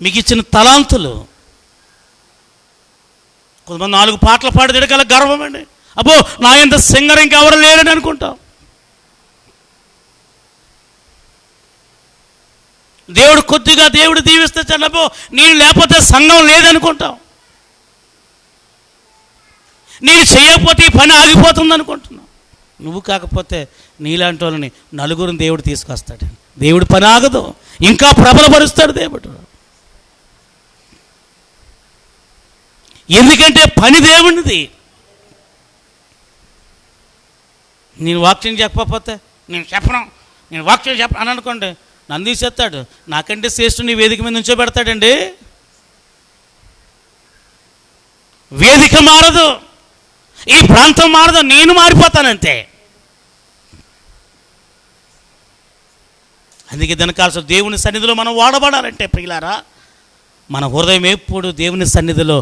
మీకు ఇచ్చిన తలాంతులు. కొంతమంది 4 పాటలు పాడి తిరగల గర్వం అండి. అబ్బో నా ఎంత సింగర్ ఇంకెవరు లేరని అనుకుంటాం. దేవుడు కొద్దిగా దేవుడు దీవిస్తే చల్లబో నేను లేకపోతే సంఘం లేదనుకుంటాం. నేను చేయకపోతే ఈ పని ఆగిపోతుంది అనుకుంటున్నావు. నువ్వు కాకపోతే నీలాంటి వాళ్ళని నలుగురిని దేవుడు తీసుకొస్తాడు. దేవుడి పని ఆగదు, ఇంకా ప్రబలపరుస్తాడు దేవుడు. ఎందుకంటే పని దేవునిది. నేను వాక్యం చెప్పకపోతే, నేను చెప్పను, నేను వాక్యం చెప్పను అని అనుకోండి, నన్ను తీసేస్తాడు. నాకంటే శ్రేష్ఠుని వేదిక మీద నుంచో పెడతాడండి. వేదిక మారదు, ఈ ప్రాంతం మారదు, నేను మారిపోతానంతే. అందుకే దానికాల్సిన దేవుని సన్నిధిలో మనం వాడబడాలంటే ప్రియులారా, మన హృదయం ఎప్పుడు దేవుని సన్నిధిలో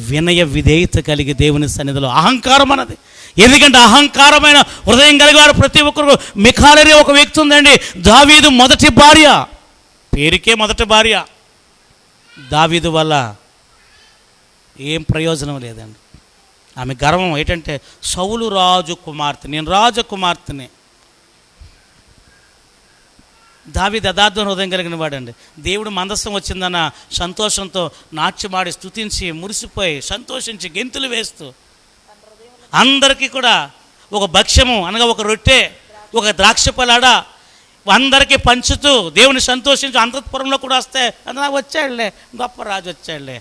వినయ విధేయత కలిగి, దేవుని సన్నిధిలో అహంకారం అన్నది. ఎందుకంటే అహంకారమైన హృదయం కలిగారు ప్రతి ఒక్కరు. మిఖాల్ అనే ఒక వ్యక్తి ఉందండి, దావీదు మొదటి భార్య, పేరుకే మొదటి భార్య. దావీదు వల్ల ఏం ప్రయోజనం లేదండి. ఆమె గర్వం ఏంటంటే, సౌలు రాజు కుమార్తె, నేను రాజకుమార్తెని. దావీదు యథార్థ హృదయం కలిగిన వాడండి. దేవుడు మందసం వచ్చిందన్న సంతోషంతో నాట్యమాడి స్తుతించి మురిసిపోయి సంతోషించి గెంతులు వేస్తూ అందరికీ కూడా ఒక భక్ష్యము అనగా ఒక రొట్టె, ఒక ద్రాక్ష పలాడ అందరికీ పంచుతూ దేవుని సంతోషించి అంతఃపురంలో కూడా వస్తే అందులో వచ్చాడులే, గొప్ప రాజు వచ్చాడులే.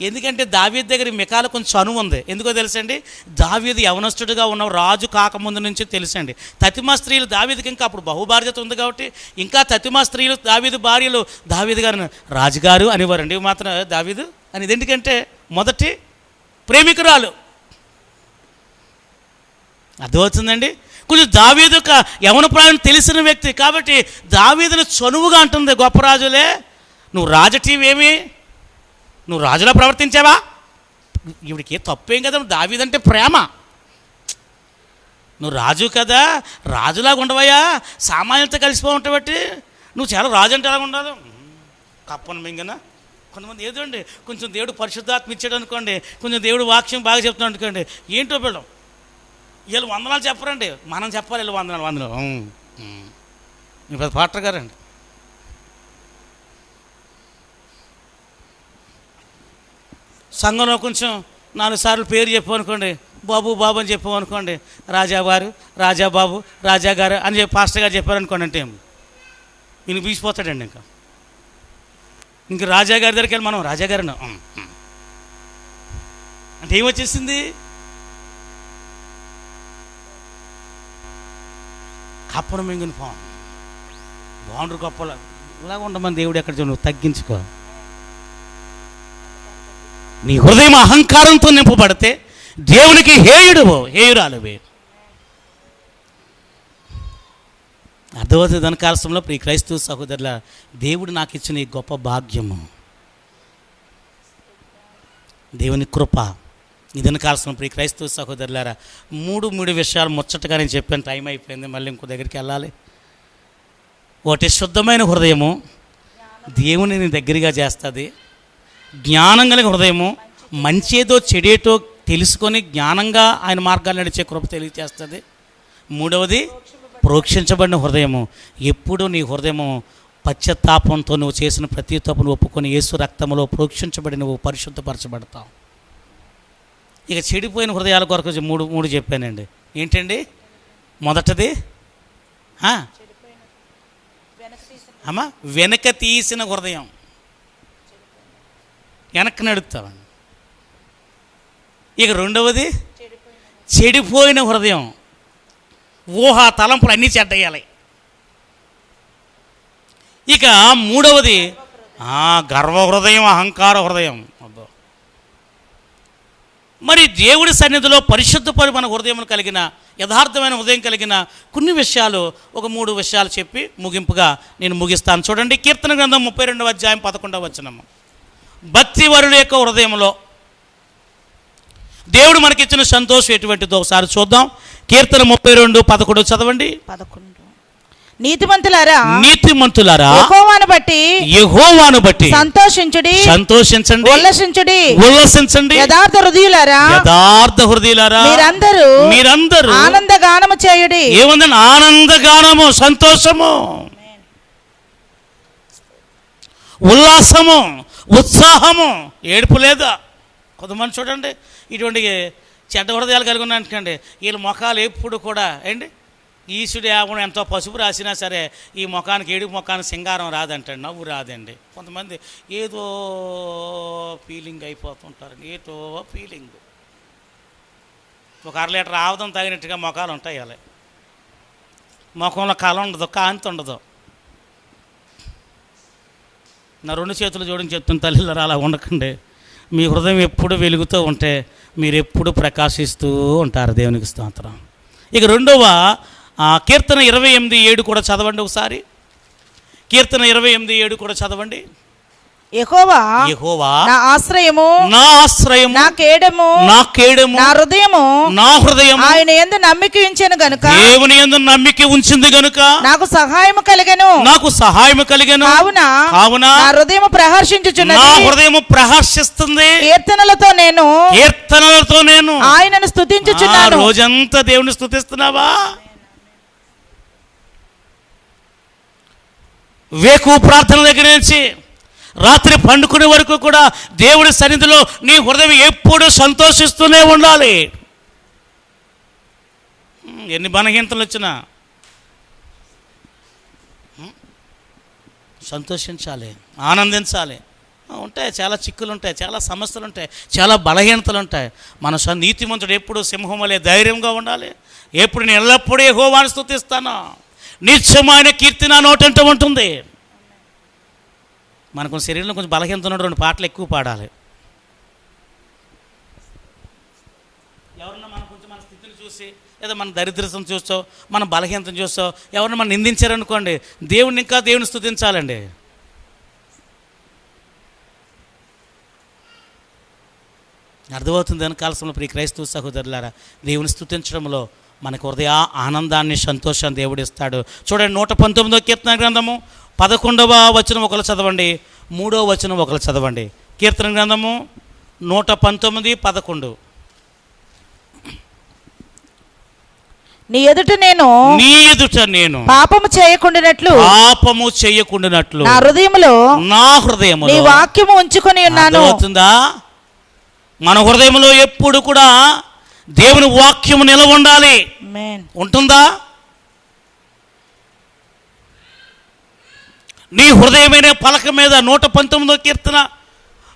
ఎందుకంటే దావీదు దగ్గర మికాలు కొంచెం అనువు ఉంది. ఎందుకో తెలుసండి, దావీదు యవనస్తుడిగా ఉన్న రాజు కాకముందు నుంచి తెలుసండి. తతిమా స్త్రీలు దావీదుకి ఇంకా అప్పుడు బహుభార్యత ఉంది కాబట్టి ఇంకా తతిమా స్త్రీలు దావీదు భార్యలు దావీదు గారిని రాజుగారు అనేవారండి. మాత్రం దావీదు అనేది ఎందుకంటే మొదటి ప్రేమికురాలు. అర్థమవుతుందండి. కొంచెం దావీదు యవన ప్రాయం తెలిసిన వ్యక్తి కాబట్టి దావీదుని చనువుగా అంటుంది, గొప్ప రాజులే నువ్వు రాజటీవేమి, నువ్వు రాజులా ప్రవర్తించావా? ఇవిడికి తప్పేం కదా, నువ్వు దావీదంటే ప్రేమ, నువ్వు రాజు కదా, రాజులాగా ఉండవయ్యా, సామాన్యులతో కలిసిపో ఉంటావు బట్టి నువ్వు చాలా రాజు అంటే ఎలాగ ఉండాలి. కప్పను మింగన కొంతమంది ఏదో అండి, కొంచెం దేవుడు పరిశుద్ధాత్మ ఇచ్చాడు అనుకోండి, కొంచెం దేవుడు వాక్యం బాగా చెప్తున్నాడు అనుకోండి, ఏంటో పిల్లలు వీళ్ళు వందనాలు చెప్పరండి, మనం చెప్పాలి వీళ్ళు వందనాలు. ఇప్పుడు పాటర్ గారండి, సంఘంలో కొంచెం 4 సార్లు పేరు చెప్పామనుకోండి, బాబు బాబు అని చెప్పామనుకోండి, రాజావారు, రాజాబాబు, రాజాగారు అని చెప్పి పాస్టర్ గారు చెప్పారనుకోండి, అంటే ఈయన బీసిపోతాడండి. ఇంక రాజాగారి దగ్గరికి వెళ్ళి మనం రాజాగారిని అంటే ఏమొచ్చేసింది, కప్పను మింగిన బాగుండ్రు గొప్పలా ఇలాగ ఉండమని దేవుడు ఎక్కడ నువ్వు తగ్గించుకో. నీ హృదయం అహంకారంతో నింపబడితే దేవునికి హేయురాలువే. అర్థవతి ధనకాలశంలో ప్రియ క్రైస్తవ సహోదరుల, దేవుడు నాకు ఇచ్చిన ఈ గొప్ప భాగ్యము, దేవుని కృప. ఈ ధనకాలశం ప్రియ క్రైస్తవ సహోదరులారా, మూడు విషయాలు ముచ్చటగా నేను చెప్పాను, టైం అయిపోయింది, మళ్ళీ ఇంకో దగ్గరికి వెళ్ళాలి. ఒకటి శుద్ధమైన హృదయము, దేవుని నీ దగ్గరగా చేస్తుంది. జ్ఞానం కలిగిన హృదయము, మంచేదో చెడేటో తెలుసుకొని జ్ఞానంగా ఆయన మార్గాలు నడిచే కృప తెలియజేస్తుంది. మూడవది ప్రోక్షించబడిన హృదయము. ఎప్పుడు నీ హృదయము పశ్చాత్తాపంతో నువ్వు చేసిన ప్రతి తప్పును ఒప్పుకొని యేసు రక్తంలో ప్రోక్షించబడి నువ్వు పరిశుద్ధపరచబడతావు. ఇక చెడిపోయిన హృదయాల కొరకు మూడు చెప్పానండి. ఏంటండి? మొదటిది అమ్మా వెనక తీసిన హృదయం, వెనక్కి నడుపుతామండి. ఇక రెండవది చెడిపోయిన హృదయం, ఊహ తలంపులు అన్నీ చెడ్డయ్యాలి. ఇక మూడవది గర్వ హృదయం, అహంకార హృదయం. మరి దేవుడి సన్నిధిలో పరిశుద్ధపరి హృదయం కలిగిన, యథార్థమైన హృదయం కలిగిన కొన్ని విషయాలు, ఒక 3 విషయాలు చెప్పి ముగింపుగా నేను ముగిస్తాను. చూడండి, కీర్తన గ్రంథం 32వ అధ్యాయం 11వ వచనం. భక్తి వరుల యొక్క హృదయంలో దేవుడు మనకిచ్చిన సంతోషం ఎటువంటిదో ఒకసారి చూద్దాం. కీర్తన 32:11 చదవండి. 11 నీతిమంతులారా యెహోవాను బట్టి సంతోషించండి, ఉల్లసించండి. యథార్థ హృదయులారా మీరందరూ ఆనందగానము చేయుడి. ఏముందండి? ఆనందగానము, సంతోషము, ఉల్లాసము, ఉత్సాహము, ఏడుపు లేదా. కొంతమంది చూడండి, ఇటువంటి చెడ్డ హృదయాలు కలిగి ఉన్నాయంటే వీళ్ళ ముఖాలు ఎప్పుడు కూడా ఏంటి, ఈశుడు యావడం ఎంతో పసుపు రాసినా సరే ఈ ముఖానికి, ఏడుపు ముఖానికి సింగారం రాదంటండి, నవ్వు రాదండి. కొంతమంది ఏదో ఫీలింగ్ అయిపోతుంటారు, ఏదో ఫీలింగ్. ఒక 1/2 లీటర్ ఆవదం తాగినట్టుగా ముఖాలు ఉంటాయి. అలా ముఖంలో కళ ఉండదు, కాంతి ఉండదు. నా 2 చేతులు జోడించి చెప్తున్న తల్లిలో అలా ఉండకండి. మీ హృదయం ఎప్పుడు వెలుగుతూ ఉంటే మీరు ఎప్పుడు ప్రకాశిస్తూ ఉంటారు. దేవునికి స్తోత్రం. ఇక రెండవ కీర్తన 28:7 కూడా చదవండి ఒకసారి. కీర్తన 28:7 కూడా చదవండి. యెహోవా నా ఆశ్రయము, నా కేడము, నా హృదయము ఆయన యందు నమ్మిక ఉంచెను గనుక, దేవుని యందు నమ్మిక ఉంచింది గనుక నాకు సహాయము కలిగెను. కావున నా హృదయము ప్రహర్షించుచున్నది, నా హృదయము ప్రహర్షిస్తుంది. కీర్తనలతో నేను ఆయనను స్తుతించుచున్నాను. రోజంతా దేవుని స్తుతిస్తున్నావా? వేకు ప్రార్థన దగ్గర నుంచి రాత్రి పండుకునే వరకు కూడా దేవుడి సన్నిధిలో నీ హృదయం ఎప్పుడు సంతోషిస్తూనే ఉండాలి. ఎన్ని బలహీనతలు వచ్చినా సంతోషించాలి, ఆనందించాలి. ఉంటాయి, చాలా చిక్కులు ఉంటాయి, చాలా సమస్యలు ఉంటాయి, చాలా బలహీనతలు ఉంటాయి. మన నీతిమంతుడు ఎప్పుడు సింహం వలె ధైర్యంగా ఉండాలి. ఎప్పుడు నేను ఎల్లప్పుడూ యెహోవాను స్తుతిస్తాను, నిత్యమైన కీర్తి నా నోటంట ఉంటుంది. మనకు శరీరంలో కొంచెం బలహీనత ఉన్న 2 పాటలు ఎక్కువ పాడాలి. ఎవరన్నా మన కొంచెం మన స్థితిని చూసి, లేదా మన దరిద్రతను చూస్తావు, మన బలహీనతను చూస్తావు, ఎవరన్నా మనం నిందించారనుకోండి, దేవుని స్తుతించాలండి. అర్థమవుతుంది వెనకాల సమయంలో ప్రియ క్రైస్తవ సహోదరులారా, దేవుని స్తుతించడంలో మనకు హృదయ ఆనందాన్ని, సంతోషాన్ని దేవుడు ఇస్తాడు. చూడండి, 119వ కీర్తన గ్రంథము 11వ వచనం ఒకరు చదవండి, 3వ వచనం ఒకరు చదవండి. కీర్తన గ్రంథము 119:11. నీ ఎదుట నేను పాపము చేయకుండానట్లు నా హృదయములో నీ వాక్యము ఉంచుకొని ఉన్నాను. అవుతుందా? మన హృదయంలో ఎప్పుడు కూడా దేవుని వాక్యము నిలవ ఉండాలి. ఉంటుందా? నీ హృదయమైన పలక మీద 119వ కీర్తన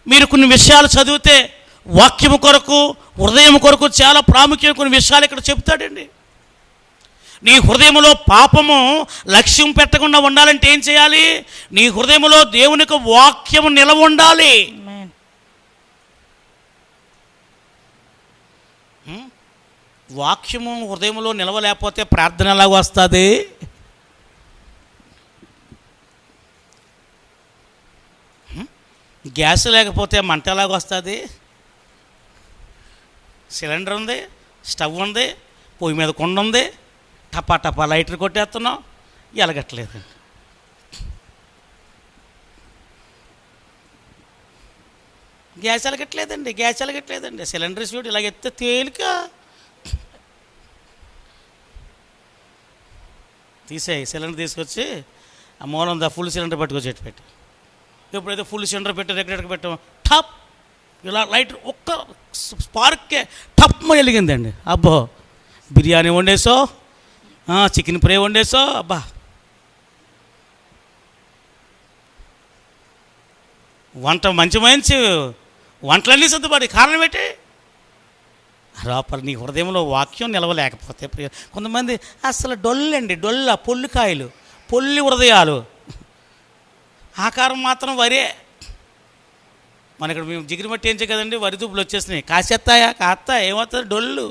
మీరు కొన్ని విషయాలు చదివితే వాక్యము కొరకు, హృదయం కొరకు చాలా ప్రాముఖ్యమైన కొన్ని విషయాలు ఇక్కడ చెప్తాడండి. నీ హృదయంలో పాపము లక్ష్యం పెట్టకుండా ఉండాలంటే ఏం చేయాలి? నీ హృదయంలో దేవునికి వాక్యము నిలవ ఉండాలి. వాక్యము హృదయంలో నిలవలేకపోతే ప్రార్థన ఎలాగ వస్తుంది? గ్యాస్ లేకపోతే మంట ఎలాగ వస్తుంది? సిలిండర్ ఉంది, స్టవ్ ఉంది, పొయ్యి మీద కుండ ఉంది, టపా టపా లైటర్ కొట్టేస్తున్నాం, ఎలగట్లేదు. గ్యాస్ ఎలగట్లేదండి సిలిండర్ స్వీట్ ఇలాగ ఎత్తే తేలిక తీసేయి. సిలిండర్ తీసుకొచ్చి ఆ మూలం ఫుల్ సిలిండర్ పట్టుకొచ్చి పెట్టి ఎప్పుడైతే ఫుల్ సిలిండర్ పెట్టి రెగ్యులేటర్ పెట్టాము టప్ ఇలా లైట్ ఒక్క స్పార్కే టప్ వెలిగిందండి. అబ్బో బిర్యానీ వండేసో, చికెన్ ఫ్రై వండేసో, అబ్బా మంచి వంటలన్నీ సర్దుబాటు. కారణం ఏంటి? లోపల నీ హృదయంలో వాక్యం నిలవలేకపోతే. కొంతమంది అసలు డొల్ల పొల్లికాయలు, పొల్లి హృదయాలు, ఆకారం మాత్రం వరే. మన ఇక్కడ మేము జిగిరి మట్టి ఏం కదండి, వరి దుబ్బులు వచ్చేసినాయి. కాసేస్తాయా? కాస్తా ఏమవుతుంది? డొల్లు.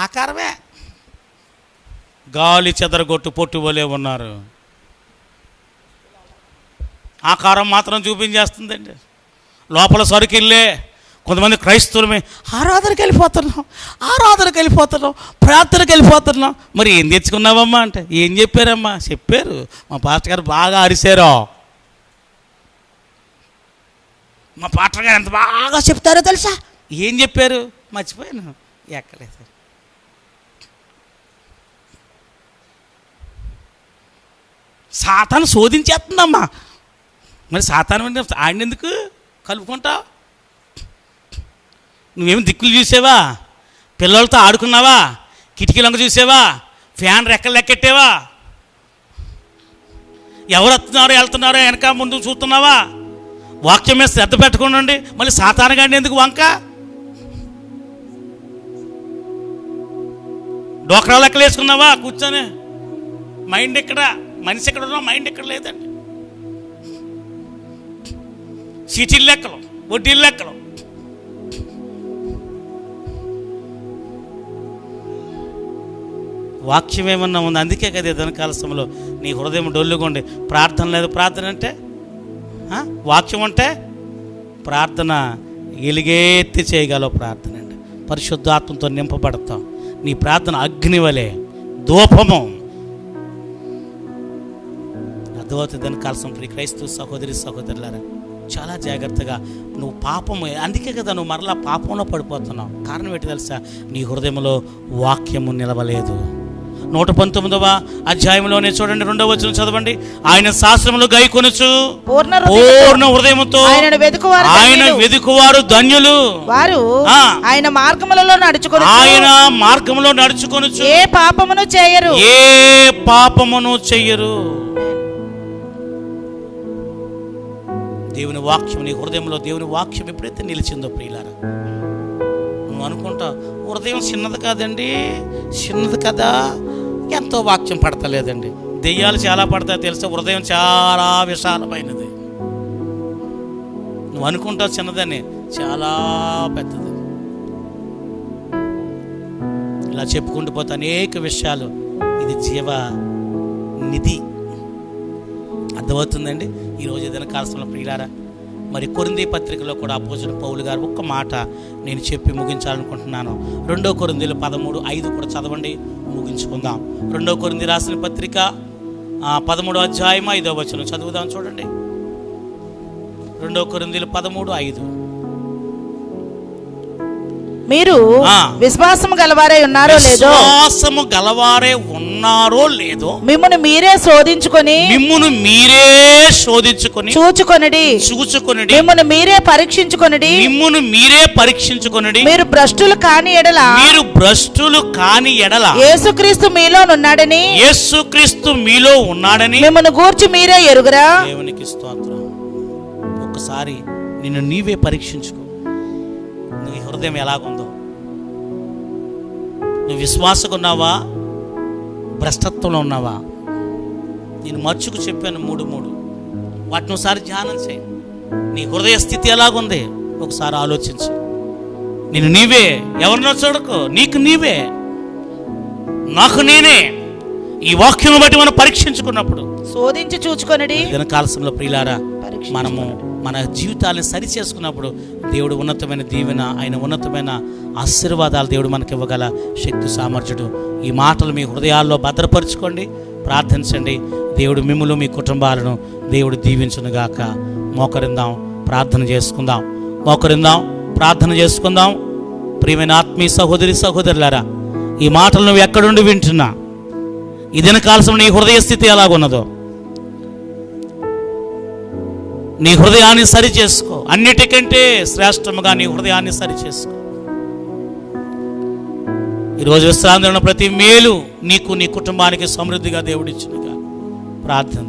ఆకారమే. గాలి చెదరగొట్టు పొట్టు వలే ఉన్నారు. ఆకారం మాత్రం చూపించేస్తుందండి. లోపల సరుకిల్లే. కొంతమంది క్రైస్తవులమే ఆరాధనకి వెళ్ళిపోతున్నాం, ప్రార్థనకి వెళ్ళిపోతున్నాం. మరి ఏం తెచ్చుకున్నావమ్మా అంటే, ఏం చెప్పారమ్మా? చెప్పారు, మా పాస్టర్ గారు బాగా అరిశారో. మా పాస్టర్ గారు ఎంత బాగా చెప్తారో తెలుసా? ఏం చెప్పారు? మర్చిపోయాను, ఎక్కలేదు. సాతాను శోధించేస్తుందమ్మా. మరి సాతాను ఆయన ఎందుకు కలుపుకుంటావు? నువ్వేమి దిక్కులు చూసావా? పిల్లలతో ఆడుకున్నావా? కిటికీలంక చూసావా? ఫ్యాన్ రెక్కలు లెక్కెట్టావా? ఎవరు వస్తున్నారో వెళ్తున్నారో వెనక ముందు చూస్తున్నావా? వాక్యం మీద శ్రద్ధ పెట్టుకోండి. మళ్ళీ సాతాను గాడిని ఎందుకు వంక? డోక్రా లెక్కలు వేసుకున్నావా కూర్చొని? మైండ్ ఎక్కడ? మనిషి ఎక్కడ ఉన్నా మైండ్ ఎక్కడ లేదండి. సీటీల లెక్కలు, వడ్డీల లెక్కలు. వాక్యం ఏమన్నా ఉంది. అందుకే కదా ధనకాల సమయంలో నీ హృదయం డొల్లుకోండి. ప్రార్థన లేదు. ప్రార్థన అంటే వాక్యం అంటే ప్రార్థన ఎలుగెత్తి చేయగలవు. ప్రార్థన అంటే పరిశుద్ధాత్మతో నింపబడతాం. నీ ప్రార్థన అగ్ని వలె ధూపము. అర్థమవుతుంది ధనకాల సమయంలో క్రైస్తవ సహోదరులారా, చాలా జాగ్రత్తగా. నువ్వు పాపము, అందుకే కదా నువ్వు మరలా పాపంలో పడిపోతున్నావు. కారణం ఏంటి తెలుసా? నీ హృదయంలో వాక్యము నిలవలేదు. 119వ అధ్యాయంలోనే చూడండి, 2వ వచనం చదవండి. ఆయన శాస్త్రములు గైకొనుచు పూర్ణ హృదయముతో ఆయన వెదుకువారు ధన్యులు. వారు ఆయన మార్గములలో నడుచుకొనుచు ఏ పాపమును చేయరు. దేవుని వాక్యం నీ హృదయంలో, దేవుని వాక్యం ఎప్పుడైతే నిలిచిందో ప్రియులారా, నువ్వు అనుకుంటా హృదయం చిన్నది కాదండి, చిన్నది కదా, ఎంతో వాక్యం పడతలేదండి. దెయ్యాలు చాలా పడతాయి తెలుసా? హృదయం చాలా విశాలమైనది. నువ్వు అనుకుంటావు చిన్నదని, చాలా పెద్దది. ఇలా చెప్పుకుంటూ పోతే అనేక విషయాలు. ఇది జీవ నిధి. అర్థమవుతుందండి? ఈరోజు ఏదైనా కాలంలో ప్రియులారా, మరి కొరింథీ పత్రికలో కూడా అపోస్తలుడైన పౌలు గారు ఒక్క మాట నేను చెప్పి ముగించాలనుకుంటున్నాను. 2 కొరింథీలు 13:5 కూడా చదవండి, ముగించుకుందాం. 2 కొరింథీ రాసిన పత్రిక 13వ అధ్యాయం 5వ వచనం చదువుదాం. చూడండి, 2 కొరింథీలు 13:5. మీరు విశ్వాసము గలవారే ఉన్నారో లేదో మిమ్మును మీరే శోధించుకొని చూచుకొనుడి, మిమ్మును మీరే పరీక్షించుకొనుడి. మీరు భ్రష్టులు కాని ఎడల యేసుక్రీస్తు మీలో ఉన్నాడని మిమ్మును గూర్చి మీరే ఎరుగరా. దేవునికి స్తోత్రం. ఒక్కసారి నిన్ను నీవే పరీక్షించుకో. నీ హృదయం ఎలాగుందో? నువ్వు విశ్వాసంగా ఉన్నావా? భ్రష్టత్వంలో ఉన్నావా? నేను మర్చుకు చెప్పాను 3 వాటిని ఒకసారి ధ్యానం చేయి. నీ హృదయ స్థితి ఎలాగుంది ఒకసారి ఆలోచించు. నేను నీవే, ఎవరినో చూడకు, నీకు నీవే, నాకు నేనే. ఈ వాక్యం బట్టి మనం పరీక్షించుకున్నప్పుడు శోధించి చూచుకొనుడి. దినకాలంలో ప్రియులారా, మనము మన జీవితాలను సరి చేసుకున్నప్పుడు దేవుడు ఉన్నతమైన దీవెన, ఆయన ఉన్నతమైన ఆశీర్వాదాలు దేవుడు మనకి ఇవ్వగల శక్తి సామర్థ్యుడు. ఈ మాటలు మీ హృదయాల్లో భద్రపరుచుకోండి, ప్రార్థించండి. దేవుడు మిమ్ములు మీ కుటుంబాలను దేవుడు దీవించునుగాక. మోకరిందాం, ప్రార్థన చేసుకుందాం. మోకరిందాం, ప్రార్థన చేసుకుందాం. ప్రియమైన ఆత్మీయ సహోదరి సహోదరులారా, ఈ మాటలు నువ్వు ఎక్కడుండి వింటున్నా, ఈ దినకాలం నీ హృదయ స్థితి ఎలాగున్నదో నీ హృదయాన్ని సరి చేసుకో. అన్నిటికంటే శ్రేష్టముగా నీ హృదయాన్ని సరి చేసుకో. ఈరోజు విశ్రాంతి ఉన్న ప్రతి మేలు నీకు నీ కుటుంబానికి సమృద్ధిగా దేవుడిచ్చునుగా. ప్రార్థన.